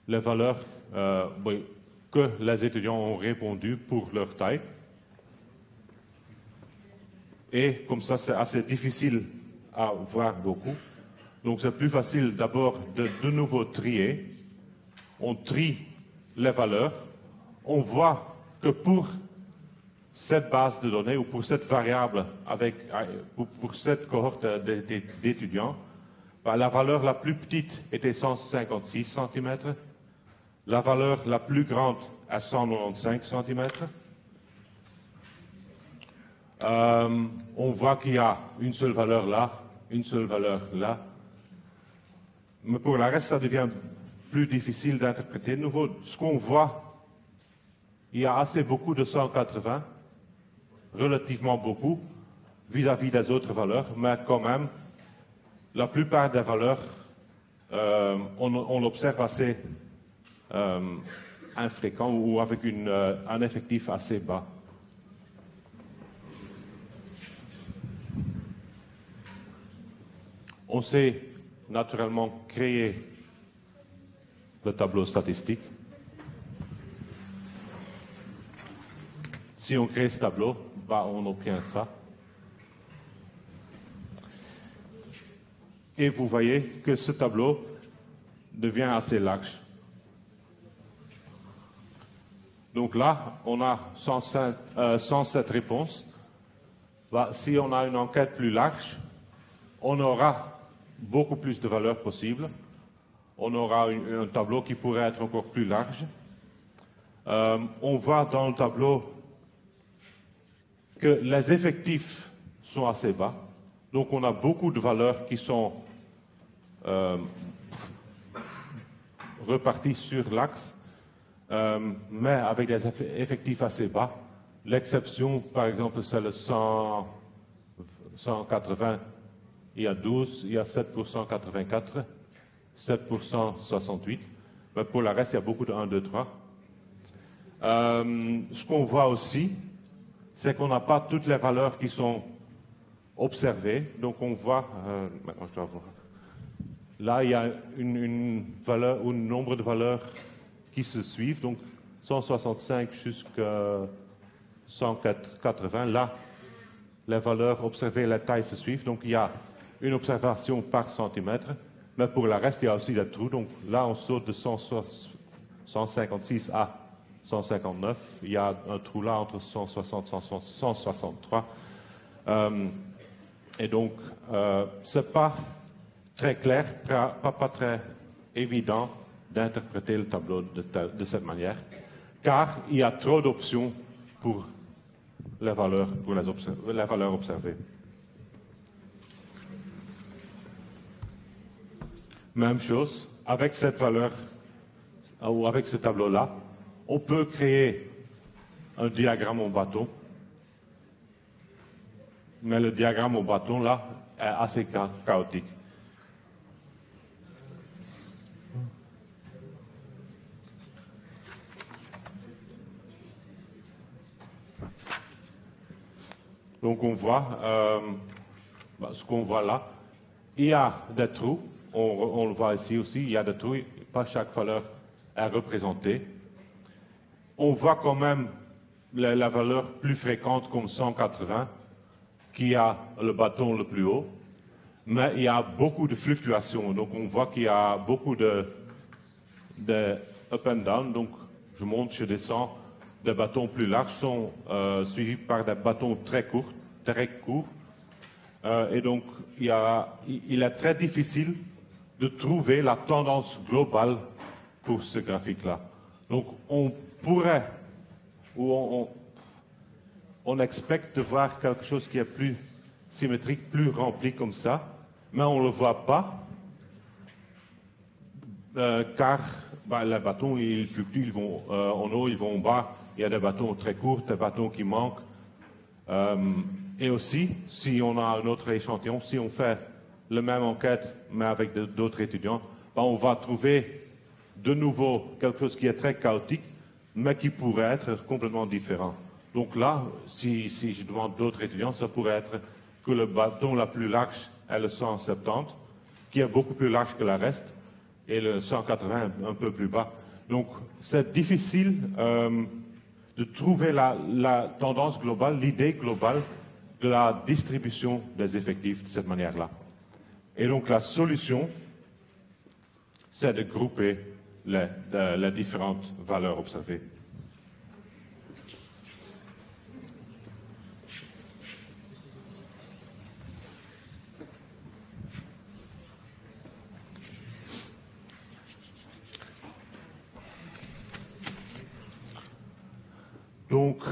les valeurs que les étudiants ont répondu pour leur taille. Et comme ça, c'est assez difficile à voir beaucoup. Donc c'est plus facile d'abord de nouveau trier. On trie les valeurs, on voit que pour cette base de données ou pour cette variable, pour cette cohorte d'étudiants, ben, la valeur la plus petite était 156 cm, la valeur la plus grande à 195 cm. On voit qu'il y a une seule valeur là, une seule valeur là. Mais pour le reste, ça devient plus difficile d'interpréter. De nouveau, ce qu'on voit, il y a assez beaucoup de 180 relativement beaucoup vis-à-vis des autres valeurs, mais quand même, la plupart des valeurs, on l'observe assez infréquent ou avec un effectif assez bas. On sait naturellement créer le tableau statistique. Si on crée ce tableau, bah, on obtient ça. Et vous voyez que ce tableau devient assez large. Donc là, on a 107 réponses. Bah, si on a une enquête plus large, on aura beaucoup plus de valeurs possibles. On aura un tableau qui pourrait être encore plus large. On voit dans le tableau que les effectifs sont assez bas. Donc on a beaucoup de valeurs qui sont reparties sur l'axe, mais avec des effectifs assez bas. L'exception, par exemple, c'est le 180, il y a 12, il y a 7% 84, 7% 68. Mais pour le reste, il y a beaucoup de 1, 2, 3. Ce qu'on voit aussi, c'est qu'on n'a pas toutes les valeurs qui sont observées. Donc on voit, maintenant je dois voir. Là, il y a une valeur, un nombre de valeurs qui se suivent. Donc 165 jusqu'à 180. Là, les valeurs observées, les tailles se suivent. Donc il y a une observation par centimètre. Mais pour le reste, il y a aussi des trous. Donc là, on saute de 156 à 159. Il y a un trou là entre 160 et 163. Et donc, ce n'est pas très clair, pas très évident d'interpréter le tableau de cette manière, car il y a trop d'options pour les valeurs observées. Même chose, avec cette valeur, ou avec ce tableau-là, on peut créer un diagramme au bâton, mais le diagramme au bâton, là, est assez chaotique. Donc on voit, ce qu'on voit là, il y a des trous, on le voit ici aussi, il y a des trous, pas chaque valeur est représentée. On voit quand même la valeur plus fréquente comme 180, qui a le bâton le plus haut, mais il y a beaucoup de fluctuations, donc on voit qu'il y a beaucoup de up and down, donc je monte, je descends. Des bâtons plus larges sont suivis par des bâtons très courts. Et donc, il est très difficile de trouver la tendance globale pour ce graphique-là. Donc, on pourrait, ou on expecte de voir quelque chose qui est plus symétrique, plus rempli comme ça, mais on ne le voit pas, car les bâtons, ils fluctuent, ils vont en haut, ils vont en bas. Il y a des bâtons très courts, des bâtons qui manquent. Et aussi, si on a un autre échantillon, si on fait la même enquête, mais avec d'autres étudiants, on va trouver de nouveau quelque chose qui est très chaotique, mais qui pourrait être complètement différent. Donc là, si je demande d'autres étudiants, ça pourrait être que le bâton la plus large est le 170, qui est beaucoup plus large que le reste, et le 180 un peu plus bas. Donc c'est difficile de trouver la tendance globale, l'idée globale de la distribution des effectifs de cette manière-là. Et donc la solution, c'est de grouper les différentes valeurs observées. Donc,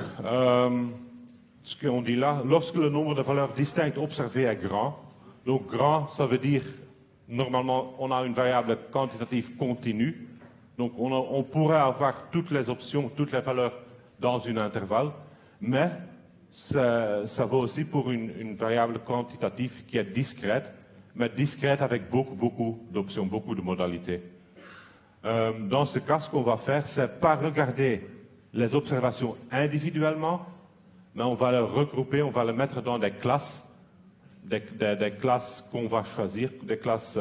ce qu'on dit là, lorsque le nombre de valeurs distinctes observées est grand, donc grand, ça veut dire, normalement, on a une variable quantitative continue, donc on pourrait avoir toutes les options, toutes les valeurs dans un intervalle, mais ça vaut aussi pour une variable quantitative qui est discrète, mais discrète avec beaucoup d'options, beaucoup de modalités. Dans ce cas, ce qu'on va faire, c'est pas regarder les observations individuellement, mais on va les regrouper, on va les mettre dans des classes, des classes qu'on va choisir, des classes,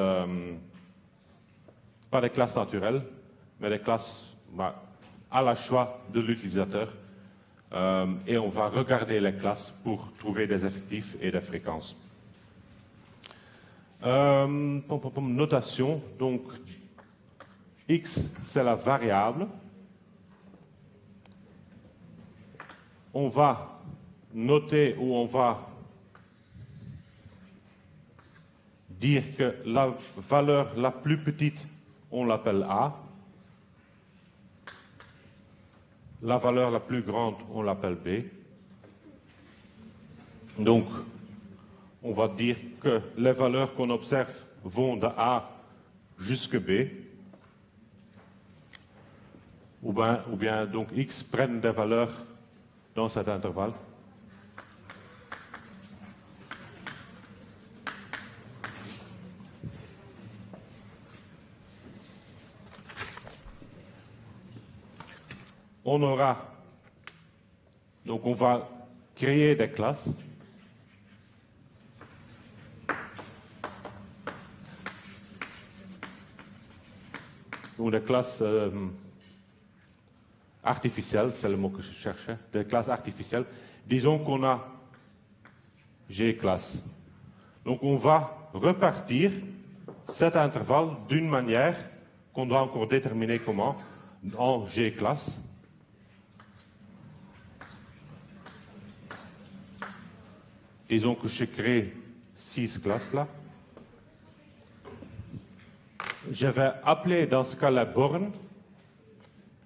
pas des classes naturelles, mais des classes à la choix de l'utilisateur. Et on va regarder les classes pour trouver des effectifs et des fréquences. Notation, donc x c'est la variable. On va noter ou on va dire que la valeur la plus petite, on l'appelle A. La valeur la plus grande, on l'appelle B. Donc, on va dire que les valeurs qu'on observe vont de A jusqu'à B. Ou bien donc X prennent des valeurs dans cet intervalle. On aura, donc on va créer des classes. Donc des classes artificielles, c'est le mot que je cherchais, des classes artificielles. Disons qu'on a G-classe. Donc on va repartir cet intervalle d'une manière qu'on doit encore déterminer comment, en G-classe. Disons que je crée 6 classes là. Je vais appeler dans ce cas la borne.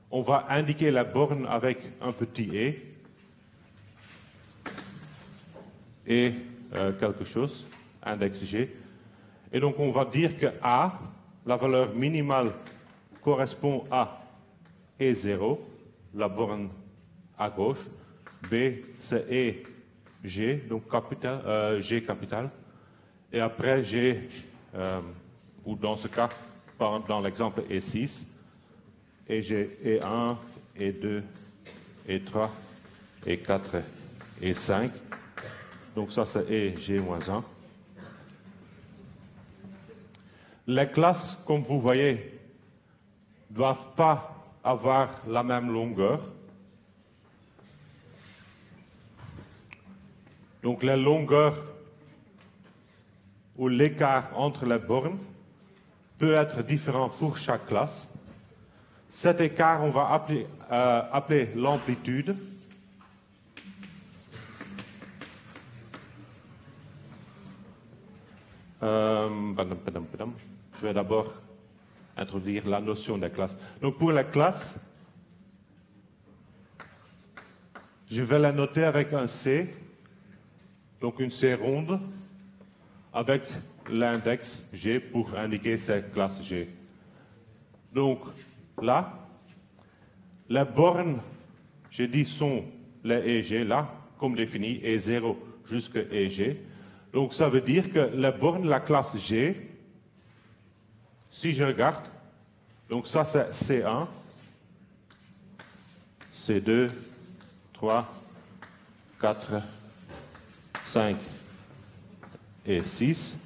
On va indiquer la borne avec un petit e et quelque chose, index g. Et donc on va dire que A, la valeur minimale, correspond à E0, la borne à gauche. B, c'est E. G, donc capital, G capital, et après G, ou dans ce cas, dans l'exemple E6, et G, E1, E2, E3, E4, E5, donc ça c'est E, G-1. Les classes, comme vous voyez, ne doivent pas avoir la même longueur. Donc la longueur ou l'écart entre les bornes peut être différent pour chaque classe. Cet écart, on va appeler l'amplitude. Je vais d'abord introduire la notion des classes. Donc pour la classe, je vais la noter avec un C. Donc une C ronde avec l'index G pour indiquer cette classe G. Donc là, les bornes, j'ai dit, sont les EG là, comme défini, E0 jusqu'à EG. Donc ça veut dire que les bornes de la classe G, si je regarde, donc ça c'est C1, C2, 3, 4, 5 et 6,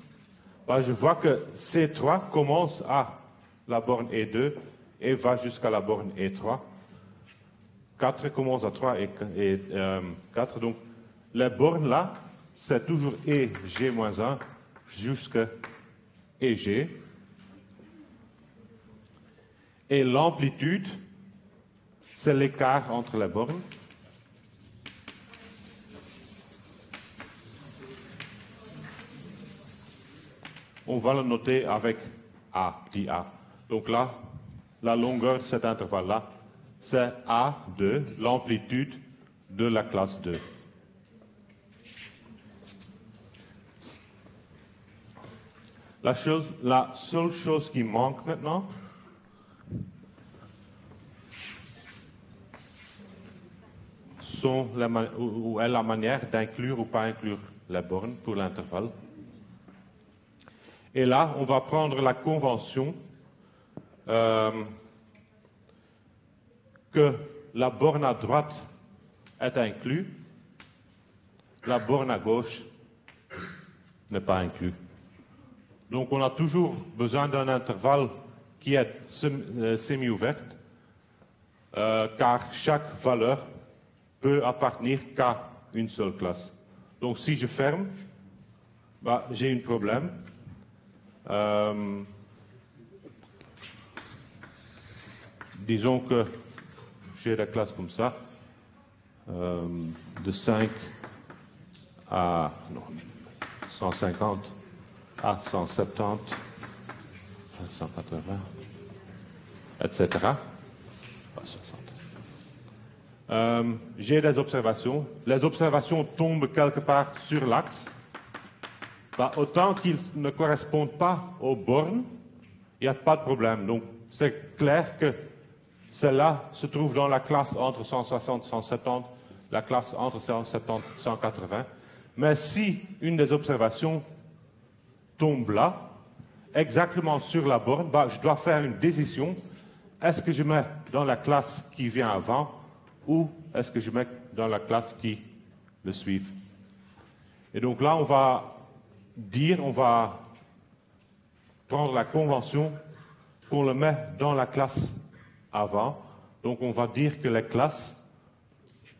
je vois que C3 commence à la borne E2 et va jusqu'à la borne E3. 4 commence à 3 et 4. Donc, les bornes là, c'est toujours EG-1 jusqu'à EG. Et l'amplitude, c'est l'écart entre les bornes. On va le noter avec A, dit A. Donc là, la longueur de cet intervalle-là, c'est A2, l'amplitude de la classe 2. La seule chose qui manque maintenant, est la manière d'inclure ou pas inclure la borne pour l'intervalle. Et là, on va prendre la convention que la borne à droite est inclue, la borne à gauche n'est pas inclue. Donc on a toujours besoin d'un intervalle qui est semi-ouverte, car chaque valeur peut appartenir qu'à une seule classe. Donc si je ferme, j'ai un problème. Disons que j'ai des classes comme ça, de 5 à 150, à 170, à 180, etc. À 60. J'ai des observations. Les observations tombent quelque part sur l'axe. Autant qu'ils ne correspondent pas aux bornes, il n'y a pas de problème. Donc, c'est clair que celle-là se trouve dans la classe entre 160 et 170, la classe entre 170 et 180. Mais si une des observations tombe là, exactement sur la borne, je dois faire une décision. Est-ce que je mets dans la classe qui vient avant ou est-ce que je mets dans la classe qui le suit? Et donc là, on va prendre la convention qu'on le met dans la classe avant. Donc on va dire que les classes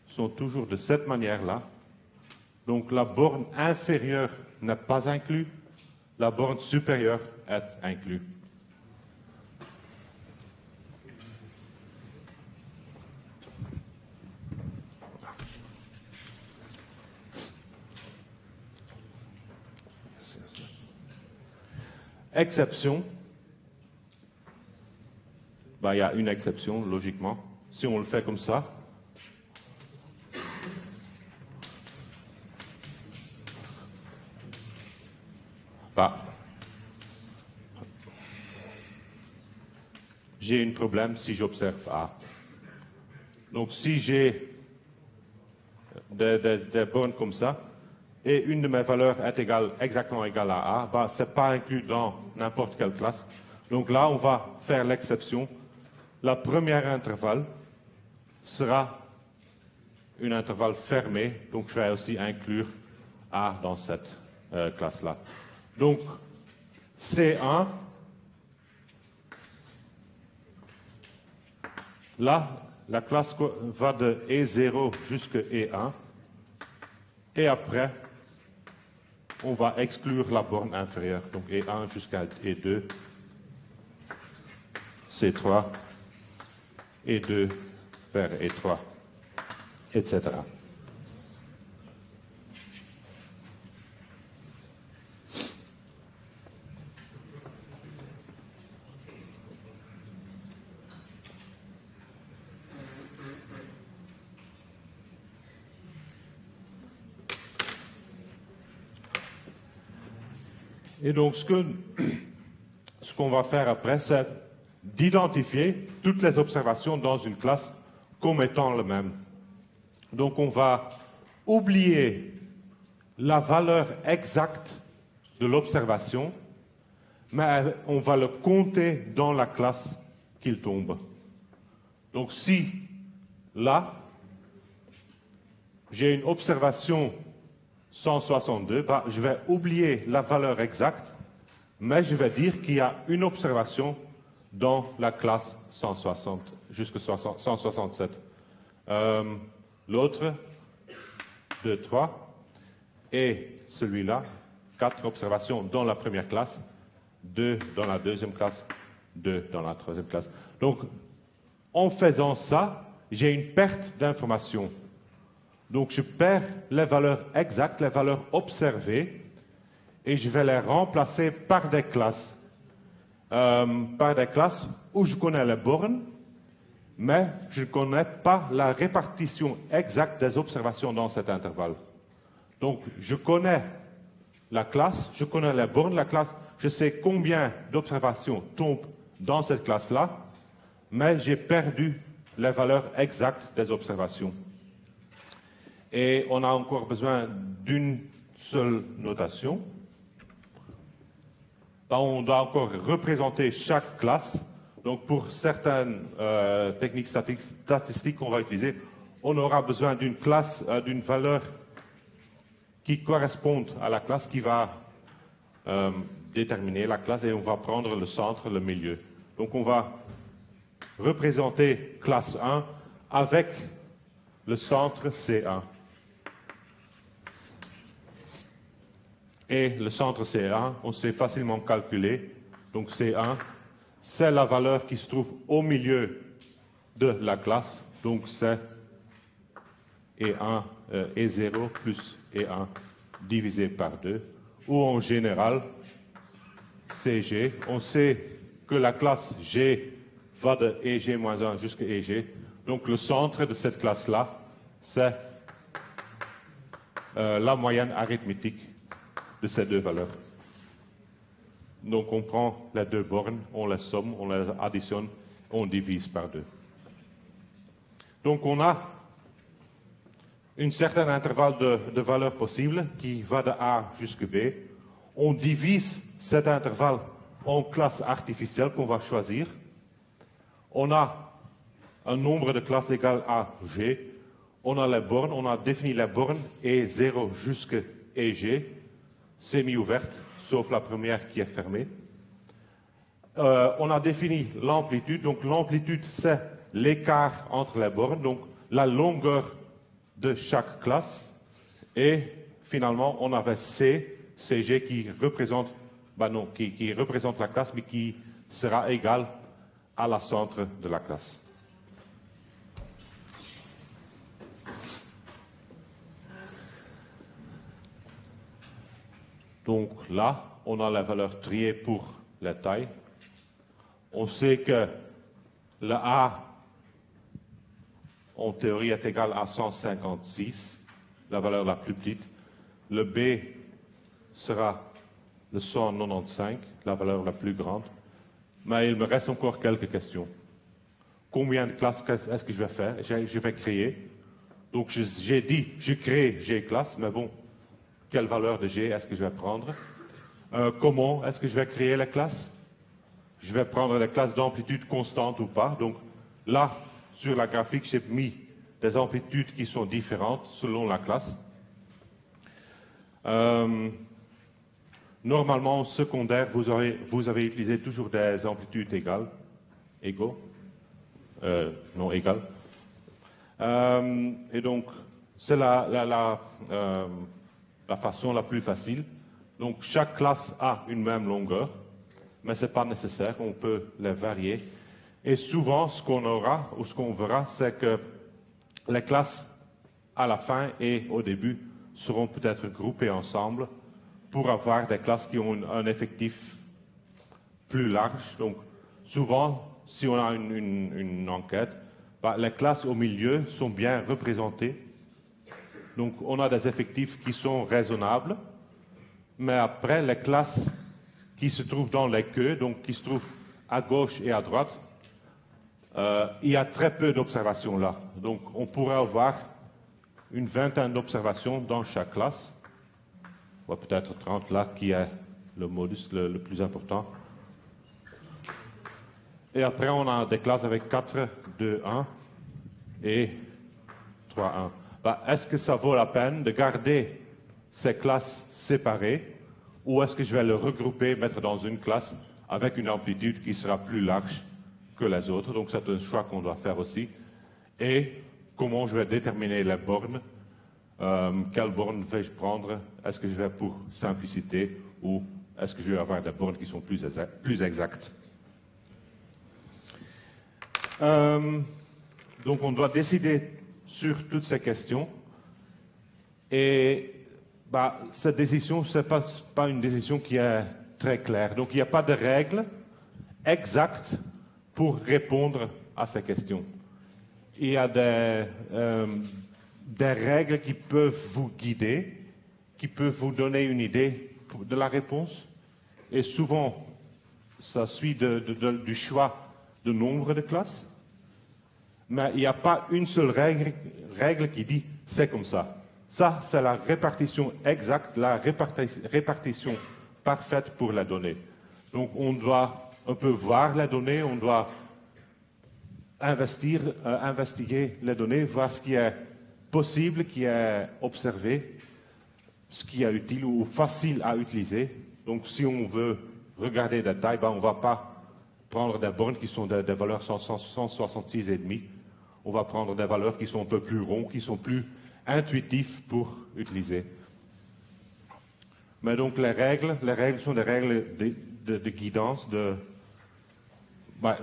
sont toujours de cette manière-là. Donc la borne inférieure n'est pas inclue, la borne supérieure est inclue. Exception. Il y a une exception, logiquement. Si on le fait comme ça, j'ai un problème si j'observe A. Donc si j'ai des bornes comme ça, et une de mes valeurs est exactement égale à A, ce n'est pas inclus dans n'importe quelle classe. Donc là, on va faire l'exception. La première intervalle sera un intervalle fermé, donc je vais aussi inclure A dans cette classe-là. Donc, C1, là, la classe va de E0 jusqu'à E1, et après, on va exclure la borne inférieure, donc E1 jusqu'à E2, C3, E2 vers E3, etc. Et donc, ce qu'on va faire après, c'est d'identifier toutes les observations dans une classe comme étant les mêmes. Donc, on va oublier la valeur exacte de l'observation, mais on va le compter dans la classe qu'il tombe. Donc, si là, j'ai une observation 162, je vais oublier la valeur exacte, mais je vais dire qu'il y a une observation dans la classe 160 jusqu'à 167. L'autre, 2, 3, et celui-là, 4 observations dans la première classe, 2 dans la deuxième classe, 2 dans la troisième classe. Donc, en faisant ça, j'ai une perte d'information. Donc, je perds les valeurs exactes, les valeurs observées, et je vais les remplacer par des classes. Où je connais les bornes, mais je ne connais pas la répartition exacte des observations dans cet intervalle. Donc, je connais la classe, je connais les bornes de la classe, je sais combien d'observations tombent dans cette classe-là, mais j'ai perdu les valeurs exactes des observations. Et on a encore besoin d'une seule notation. Là, on doit encore représenter chaque classe. Donc, pour certaines techniques statistiques qu'on va utiliser, on aura besoin d'une classe, d'une valeur qui corresponde à la classe qui va déterminer la classe et on va prendre le centre, le milieu. Donc, on va représenter classe 1 avec le centre C1. Et le centre C1, on sait facilement calculer. Donc C1, c'est la valeur qui se trouve au milieu de la classe. Donc c'est E1, E0 plus E1 divisé par 2. Ou en général, CG. On sait que la classe G va de EG-1 jusqu'à EG. Donc le centre de cette classe-là, c'est la moyenne arithmétique de ces deux valeurs. Donc on prend les deux bornes, on les somme, on les additionne, on divise par 2. Donc on a un certain intervalle de valeurs possibles qui va de A jusqu'à B. On divise cet intervalle en classes artificielles qu'on va choisir. On a un nombre de classes égal à G. On a les bornes, on a défini les bornes E0 jusqu'à EG, semi-ouvertes, sauf la première qui est fermée. On a défini l'amplitude. Donc l'amplitude, c'est l'écart entre les bornes, donc la longueur de chaque classe. Et finalement, on avait C, CG qui représente, qui représente la classe, mais qui sera égal à la centre de la classe. Donc là, on a la valeur triée pour la taille. On sait que le A, en théorie, est égal à 156, la valeur la plus petite. Le B sera le 195, la valeur la plus grande. Mais il me reste encore quelques questions. Combien de classes est-ce que je vais faire? Je vais créer. Donc j'ai dit, je crée G classes, mais bon, quelle valeur de G est-ce que je vais prendre? Comment est-ce que je vais créer la classe? Je vais prendre les classes d'amplitude constante ou pas. Donc là, sur la graphique, j'ai mis des amplitudes qui sont différentes selon la classe. Normalement, en secondaire, vous avez utilisé toujours des amplitudes égales. Égaux? Non, égales. Et donc, c'est la façon la plus facile. Donc, chaque classe a une même longueur, mais ce n'est pas nécessaire, on peut les varier. Et souvent, ce qu'on aura, ou ce qu'on verra, c'est que les classes, à la fin et au début, seront peut-être groupées ensemble pour avoir des classes qui ont un effectif plus large. Donc, souvent, si on a une enquête, les classes au milieu sont bien représentées. Donc, on a des effectifs qui sont raisonnables. Mais après, les classes qui se trouvent dans les queues, donc qui se trouvent à gauche et à droite, il y a très peu d'observations là. Donc, on pourrait avoir une vingtaine d'observations dans chaque classe. Ou peut-être 30 là, qui est le modus le plus important. Et après, on a des classes avec 4, 2, 1 et 3, 1. Est-ce que ça vaut la peine de garder ces classes séparées ou est-ce que je vais les regrouper, mettre dans une classe avec une amplitude qui sera plus large que les autres? Donc c'est un choix qu'on doit faire aussi. Et comment je vais déterminer les bornes? Quelle borne vais-je prendre? Est-ce que je vais pour simplicité ou est-ce que je vais avoir des bornes qui sont plus exactes? Donc on doit décider sur toutes ces questions. Et cette décision, ce n'est pas une décision qui est très claire. Donc il n'y a pas de règles exactes pour répondre à ces questions. Il y a des règles qui peuvent vous guider, qui peuvent vous donner une idée de la réponse. Et souvent, ça suit du choix de nombre de classes. Mais il n'y a pas une seule règle qui dit « c'est comme ça ». Ça, c'est la répartition exacte, la répartition parfaite pour la donnée. Donc, on doit un peu voir la donnée, on doit investiguer les données, voir ce qui est possible, qui est observé, ce qui est utile ou facile à utiliser. Donc, si on veut regarder des détails, ben, on ne va pas prendre des bornes qui sont des valeurs 166,5. On va prendre des valeurs qui sont un peu plus rondes, qui sont plus intuitives pour utiliser. Mais donc, les règles sont des règles de guidance, ben,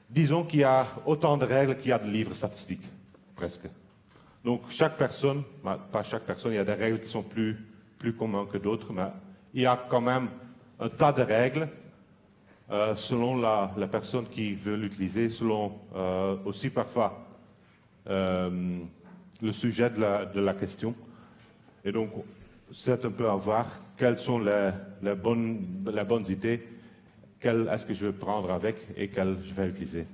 disons qu'il y a autant de règles qu'il y a de livres statistiques, presque. Donc, chaque personne, pas chaque personne, il y a des règles qui sont plus communes que d'autres, mais il y a quand même un tas de règles selon la personne qui veut l'utiliser, selon aussi parfois le sujet de la question. Et donc, c'est un peu à voir quelles sont les bonnes idées, quelles est-ce que je vais prendre avec et quelles je vais utiliser.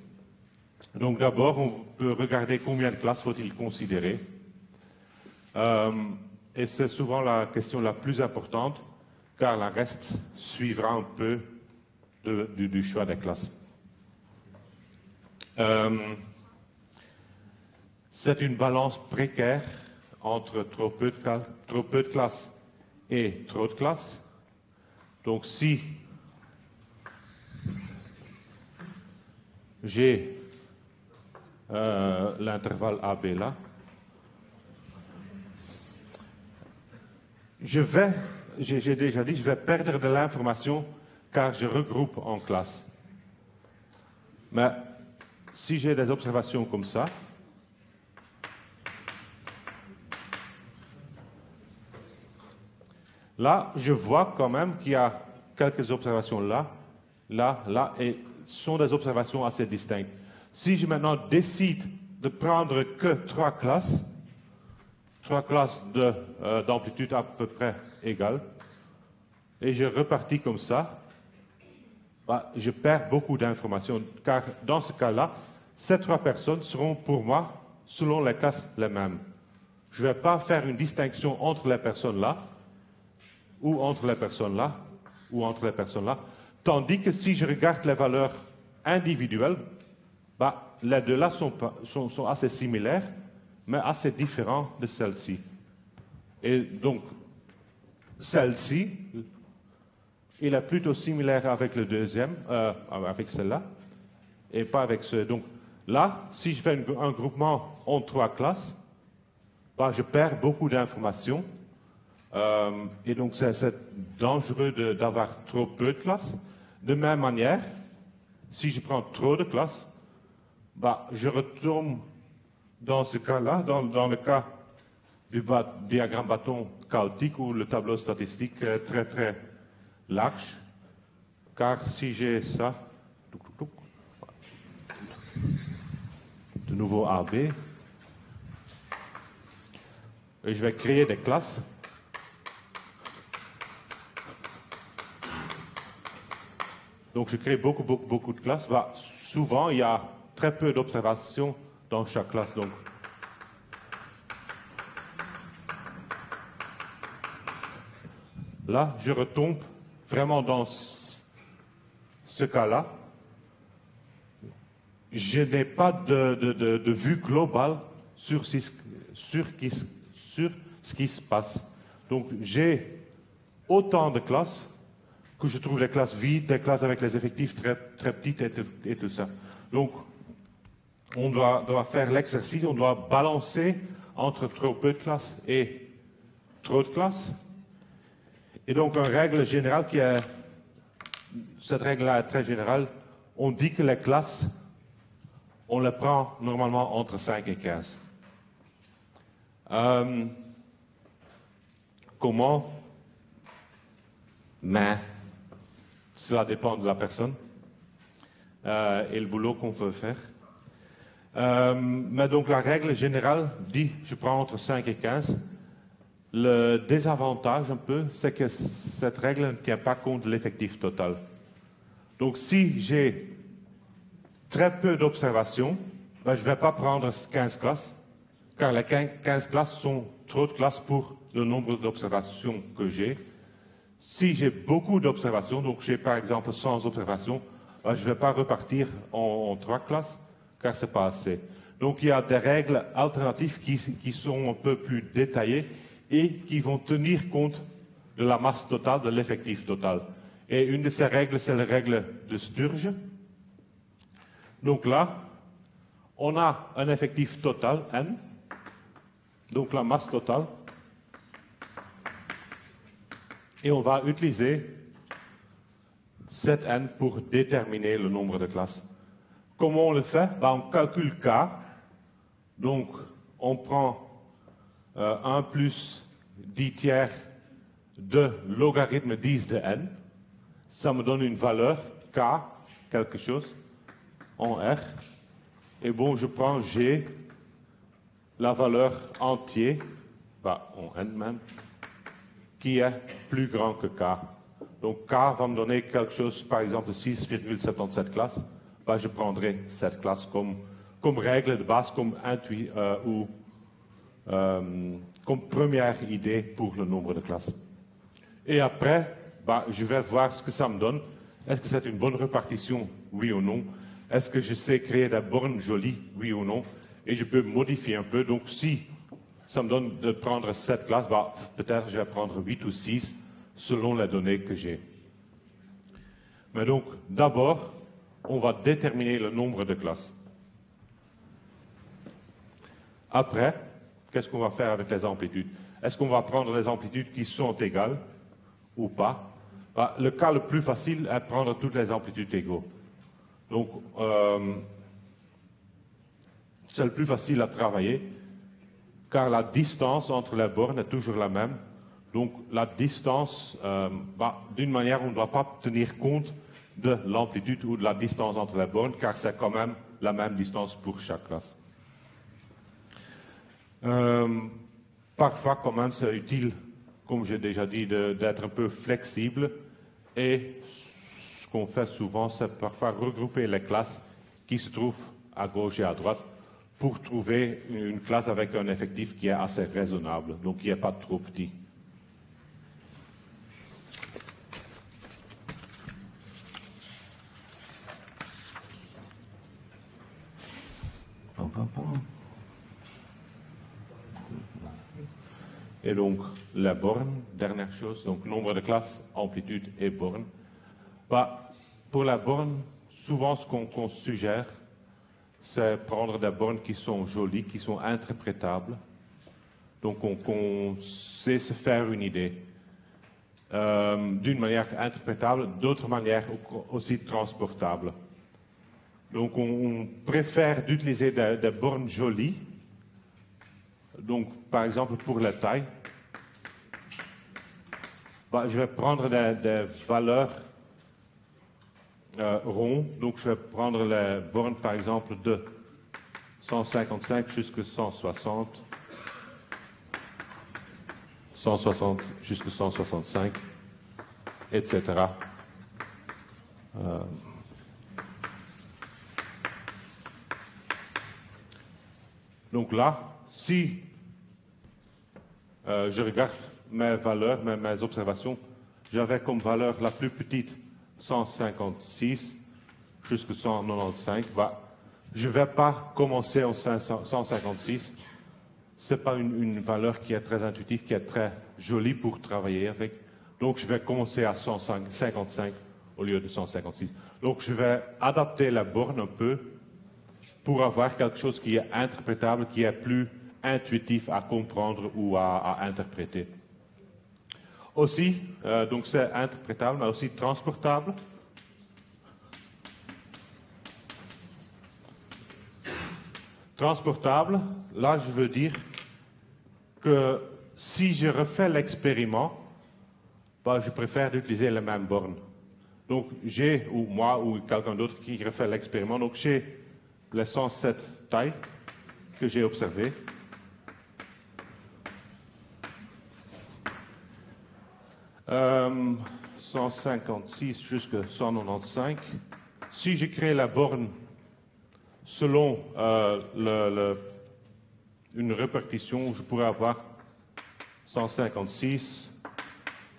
Donc d'abord, on peut regarder combien de classes faut-il considérer. Et c'est souvent la question la plus importante, car le reste suivra un peu du choix des classes. C'est une balance précaire entre trop peu de classes et trop de classes. Donc si j'ai l'intervalle AB là, j'ai déjà dit, je vais perdre de l'information car je regroupe en classe. Mais si j'ai des observations comme ça, là, je vois quand même qu'il y a quelques observations là, et ce sont des observations assez distinctes. Si je maintenant décide de prendre que trois classes d'amplitude à peu près égale, et je repartis comme ça, bah, je perds beaucoup d'informations, car dans ce cas-là, ces trois personnes seront pour moi, selon les classes, les mêmes. Je ne vais pas faire une distinction entre les personnes là, ou entre les personnes là, ou entre les personnes là, tandis que si je regarde les valeurs individuelles, bah, les deux là sont assez similaires, mais assez différents de celle-ci. Et donc, celle-ci, il est plutôt similaire avec le deuxième, avec celle-là, et pas avec ce. Donc là, si je fais un groupement en trois classes, bah, je perds beaucoup d'informations. Et donc, c'est dangereux d'avoir trop peu de classes. De même manière, si je prends trop de classes, bah, je retombe dans ce cas-là, dans le cas du diagramme bâton chaotique ou le tableau statistique très très large. Car si j'ai ça, de nouveau AB, et je vais créer des classes. Donc je crée beaucoup de classes. Bah, souvent, il y a très peu d'observations dans chaque classe. Donc, là, je retombe vraiment dans ce cas-là. Je n'ai pas de vue globale sur ce qui se passe. Donc, j'ai autant de classes que je trouve les classes vides, des classes avec les effectifs très, très petites et tout ça. Donc, on doit faire l'exercice, on doit balancer entre trop peu de classes et trop de classes. Et donc, une règle générale cette règle-là est très générale, on dit que les classes, on les prend normalement entre 5 et 15. Comment? Mais cela dépend de la personne et le boulot qu'on veut faire. Mais donc la règle générale dit je prends entre 5 et 15. Le désavantage un peu, c'est que cette règle ne tient pas compte de l'effectif total. Donc si j'ai très peu d'observations, ben, je ne vais pas prendre 15 classes, car les 15 classes sont trop de classes pour le nombre d'observations que j'ai. Si j'ai beaucoup d'observations, donc j'ai par exemple 100 observations, je ne vais pas repartir en 3 classes, car ce n'est pas assez. Donc il y a des règles alternatives qui sont un peu plus détaillées et qui vont tenir compte de la masse totale, de l'effectif total. Et une de ces règles, c'est la règle de Sturge. Donc là, on a un effectif total, N, donc la masse totale, et on va utiliser cet N pour déterminer le nombre de classes. Comment on le fait? On calcule K, donc on prend 1 plus 10 tiers de logarithme 10 de N, ça me donne une valeur K, quelque chose, en R, et bon, je prends G, la valeur entière, en N même, qui est plus grand que K. Donc K va me donner quelque chose, par exemple 6,77 classes. Je prendrai cette classe comme règle de base, comme première idée pour le nombre de classes. Et après, je vais voir ce que ça me donne. Est-ce que c'est une bonne répartition, oui ou non? Est-ce que je sais créer des bornes jolies, oui ou non? Et je peux modifier un peu. Donc si ça me donne de prendre cette classe, peut-être je vais prendre 8 ou 6 selon les données que j'ai. Mais donc, d'abord, on va déterminer le nombre de classes. Après, qu'est-ce qu'on va faire avec les amplitudes? Est-ce qu'on va prendre les amplitudes qui sont égales ou pas? Le cas le plus facile est de prendre toutes les amplitudes égaux. Donc, c'est le plus facile à travailler, car la distance entre les bornes est toujours la même. Donc, la distance, d'une manière, on ne doit pas tenir compte de l'amplitude ou de la distance entre les bornes, car c'est quand même la même distance pour chaque classe. Parfois, quand même, c'est utile, comme j'ai déjà dit, d'être un peu flexible. Et ce qu'on fait souvent, c'est parfois regrouper les classes qui se trouvent à gauche et à droite pour trouver une classe avec un effectif qui est assez raisonnable, donc qui n'est pas trop petit. Et donc, la borne, dernière chose, donc nombre de classes, amplitude et borne. Pour la borne, souvent ce qu'on suggère, c'est prendre des bornes qui sont jolies, qui sont interprétables. Donc, on sait se faire une idée. D'une manière interprétable, d'autre manière aussi transportable. Donc, on préfère d'utiliser des bornes jolies. Donc, par exemple, pour la taille, je vais prendre des valeurs rondes. Donc, je vais prendre les bornes, par exemple, de 155 jusqu'à 160, 160 jusqu'à 165, etc. Donc là, si je regarde mes valeurs, mes observations, j'avais comme valeur la plus petite 156 jusqu'à 195. Je ne vais pas commencer en 156. Ce n'est pas une valeur qui est très intuitive, qui est très jolie pour travailler avec. Donc je vais commencer à 155 au lieu de 156. Donc je vais adapter la borne un peu pour avoir quelque chose qui est interprétable, qui est plus intuitif à comprendre ou à interpréter. Aussi, donc c'est interprétable, mais aussi transportable. Transportable, là je veux dire que si je refais l'expériment, je préfère utiliser les mêmes bornes. Donc j'ai, ou moi, ou quelqu'un d'autre qui refait l'expériment, donc j'ai les 107 tailles que j'ai observées. Euh, 156 jusqu'à 195. Si je crée la borne selon une répartition où je pourrais avoir 156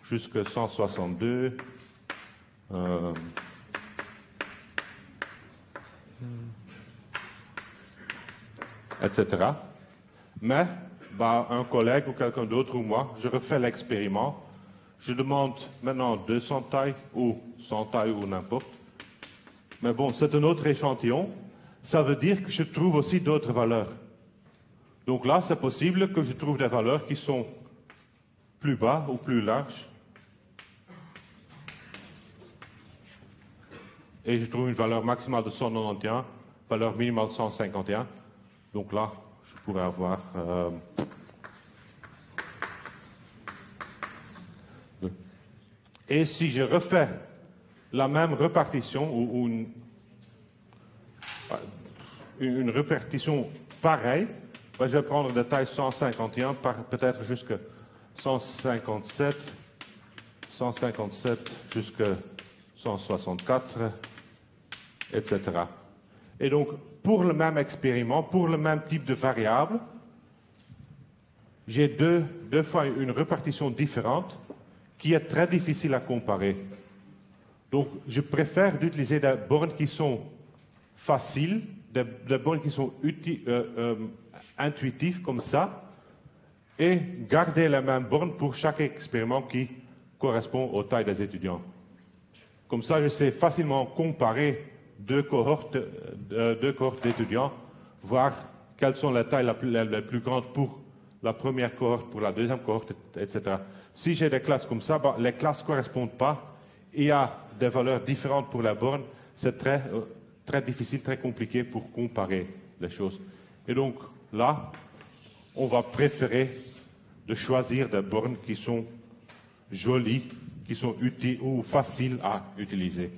jusqu'à 162. Etc. Mais un collègue ou quelqu'un d'autre ou moi, je refais l'expériment. Je demande maintenant 200 tailles ou 100 tailles ou n'importe. Mais bon, c'est un autre échantillon. Ça veut dire que je trouve aussi d'autres valeurs. Donc là, c'est possible que je trouve des valeurs qui sont plus bas ou plus larges. Et je trouve une valeur maximale de 191, valeur minimale de 151. Donc là, je pourrais avoir... Et si je refais la même répartition, ou une répartition pareille, je vais prendre des tailles 151, peut-être jusqu'à 157, 157 jusqu'à 164, etc. Et donc, pour le même expériment, pour le même type de variable, j'ai deux fois une répartition différente qui est très difficile à comparer. Donc, je préfère d'utiliser des bornes qui sont faciles, des bornes qui sont intuitives comme ça, et garder la même borne pour chaque expériment qui correspond aux tailles des étudiants. Comme ça, je sais facilement comparer deux cohortes d'étudiants, voir quelles sont les tailles les plus grandes pour la première cohorte, pour la deuxième cohorte, etc. Si j'ai des classes comme ça, les classes ne correspondent pas. Il y a des valeurs différentes pour la borne. C'est très, très difficile, très compliqué pour comparer les choses. Et donc là, on va préférer de choisir des bornes qui sont jolies, qui sont utiles ou faciles à utiliser.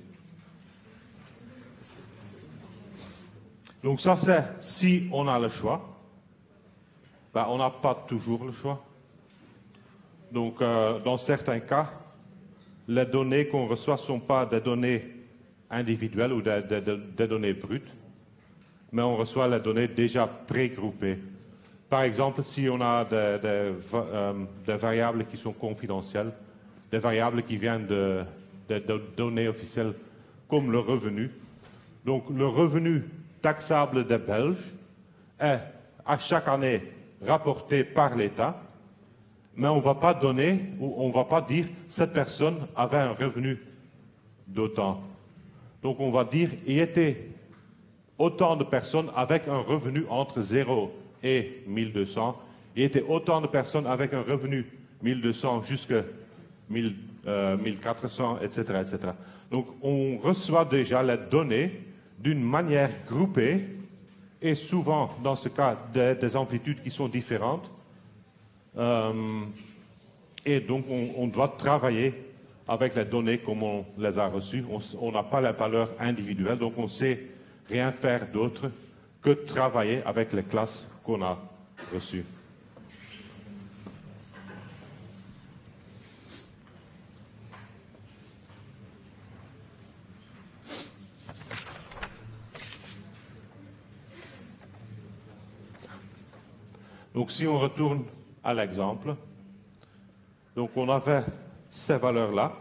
Donc ça, c'est si on a le choix. On n'a pas toujours le choix. Donc, dans certains cas, les données qu'on reçoit ne sont pas des données individuelles ou des données brutes, mais on reçoit les données déjà prégroupées. Par exemple, si on a des variables qui sont confidentielles, des variables qui viennent de données officielles comme le revenu. Donc, le revenu taxable des Belges est à chaque année rapporté par l'État, mais on ne va pas donner, ou on ne va pas dire cette personne avait un revenu d'autant. Donc on va dire il y était autant de personnes avec un revenu entre 0 et 1200, il y était autant de personnes avec un revenu 1200 jusqu'à 1400, etc., etc. Donc on reçoit déjà les données d'une manière groupée, et souvent, dans ce cas, des amplitudes qui sont différentes. Et donc, on doit travailler avec les données comme on les a reçues. On n'a pas la valeur individuelle, donc on ne sait rien faire d'autre que travailler avec les classes qu'on a reçues. Donc, si on retourne à l'exemple, donc on avait ces valeurs-là,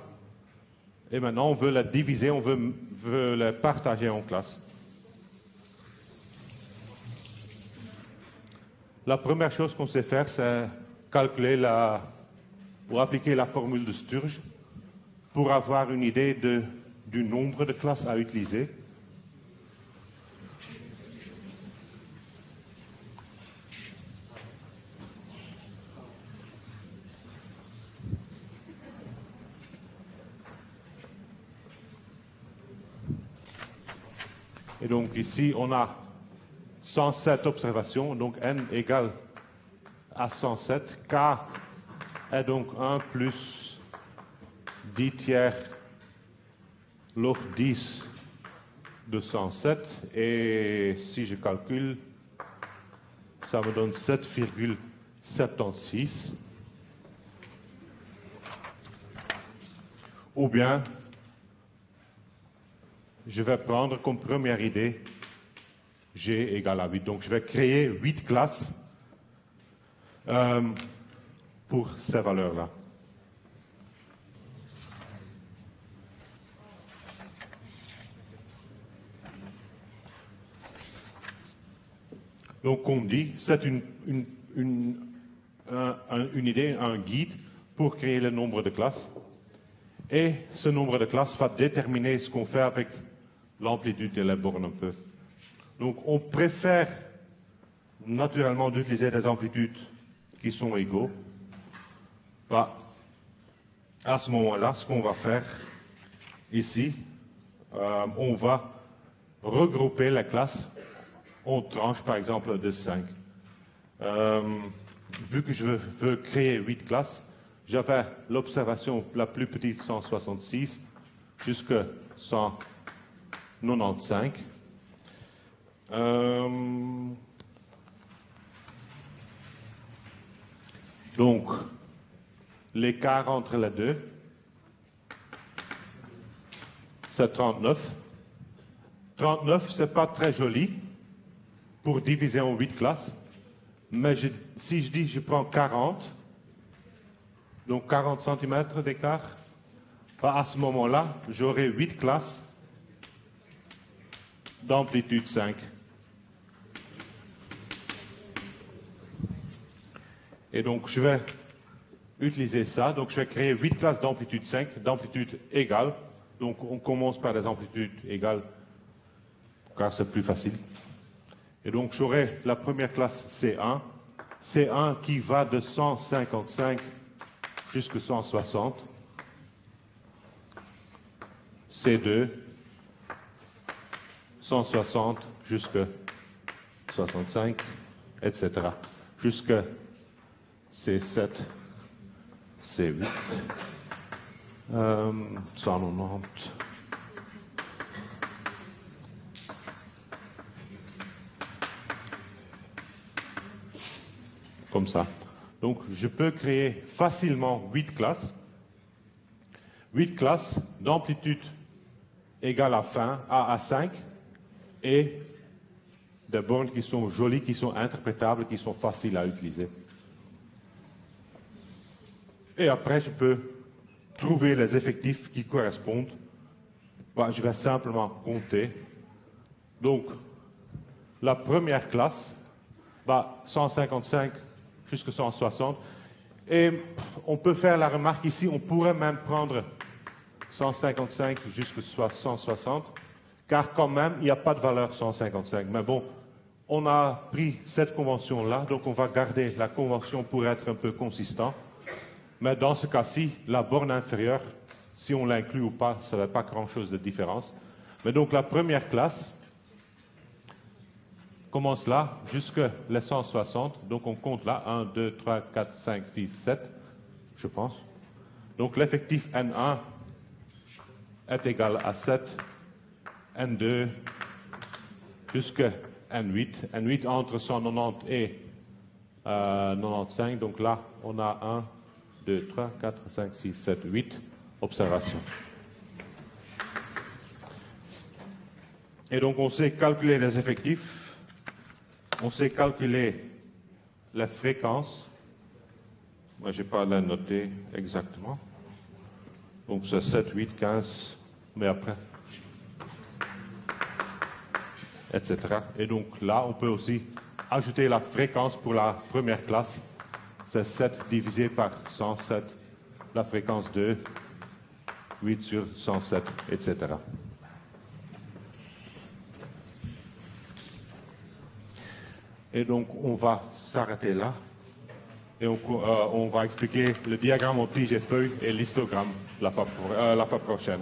et maintenant on veut les diviser, on veut les partager en classes. La première chose qu'on sait faire, c'est calculer ou appliquer la formule de Sturge pour avoir une idée du nombre de classes à utiliser. Et donc ici, on a 107 observations, donc n égale à 107. K est donc 1 plus 10 tiers log 10 de 107. Et si je calcule, ça me donne 7,76. Ou bien, je vais prendre comme première idée G égale à 8. Donc, je vais créer 8 classes pour ces valeurs-là. Donc, comme dit, c'est une idée, un guide pour créer le nombre de classes. Et ce nombre de classes va déterminer ce qu'on fait avec l'amplitude et les bornes un peu. Donc, on préfère naturellement d'utiliser des amplitudes qui sont égaux. Bah, à ce moment-là, ce qu'on va faire ici, on va regrouper les classes en tranches, par exemple, de 5. Vu que je veux créer 8 classes, j'avais l'observation la plus petite 166 jusqu'à 195. Donc, l'écart entre les deux, c'est 39. 39, ce n'est pas très joli pour diviser en 8 classes, mais si je dis je prends 40, donc 40 cm d'écart, à ce moment-là, j'aurai 8 classes d'amplitude 5. Et donc, je vais utiliser ça. Donc, je vais créer 8 classes d'amplitude 5, d'amplitude égale. Donc, on commence par des amplitudes égales, car c'est plus facile. Et donc, j'aurai la première classe C1. C1 qui va de 155 jusqu'à 160. C2, 160 jusqu'à 65, etc. Jusqu'à C7, C8, 190. Comme ça. Donc, je peux créer facilement 8 classes. 8 classes d'amplitude égale à 5 et des bornes qui sont jolies, qui sont interprétables, qui sont faciles à utiliser. Et après, je peux trouver les effectifs qui correspondent. Je vais simplement compter. Donc, la première classe, 155 jusqu'à 160. Et on peut faire la remarque ici, on pourrait même prendre 155 jusqu'à 160, car quand même, il n'y a pas de valeur 155. Mais bon, on a pris cette convention-là, donc on va garder la convention pour être un peu consistant. Mais dans ce cas-ci, la borne inférieure, si on l'inclut ou pas, ça n'a pas grand-chose de différence. Mais donc la première classe commence là jusqu'à les 160. Donc on compte là 1, 2, 3, 4, 5, 6, 7, je pense. Donc l'effectif N1 est égal à 7, N2 jusqu'à N8. N8 entre 190 et 95. Donc là, on a 1, 2, 3, 4, 5, 6, 7, 8 observations. Et donc, on sait calculer les effectifs, on sait calculer la fréquence. Moi, je n'ai pas la noter exactement. Donc, c'est 7, 8, 15, mais après, etc. Et donc, là, on peut aussi ajouter la fréquence pour la première classe. C'est 7 divisé par 107, la fréquence 2, 8 sur 107, etc. Et donc, on va s'arrêter là. Et on va expliquer le diagramme en tige et feuille et l'histogramme la fois prochaine.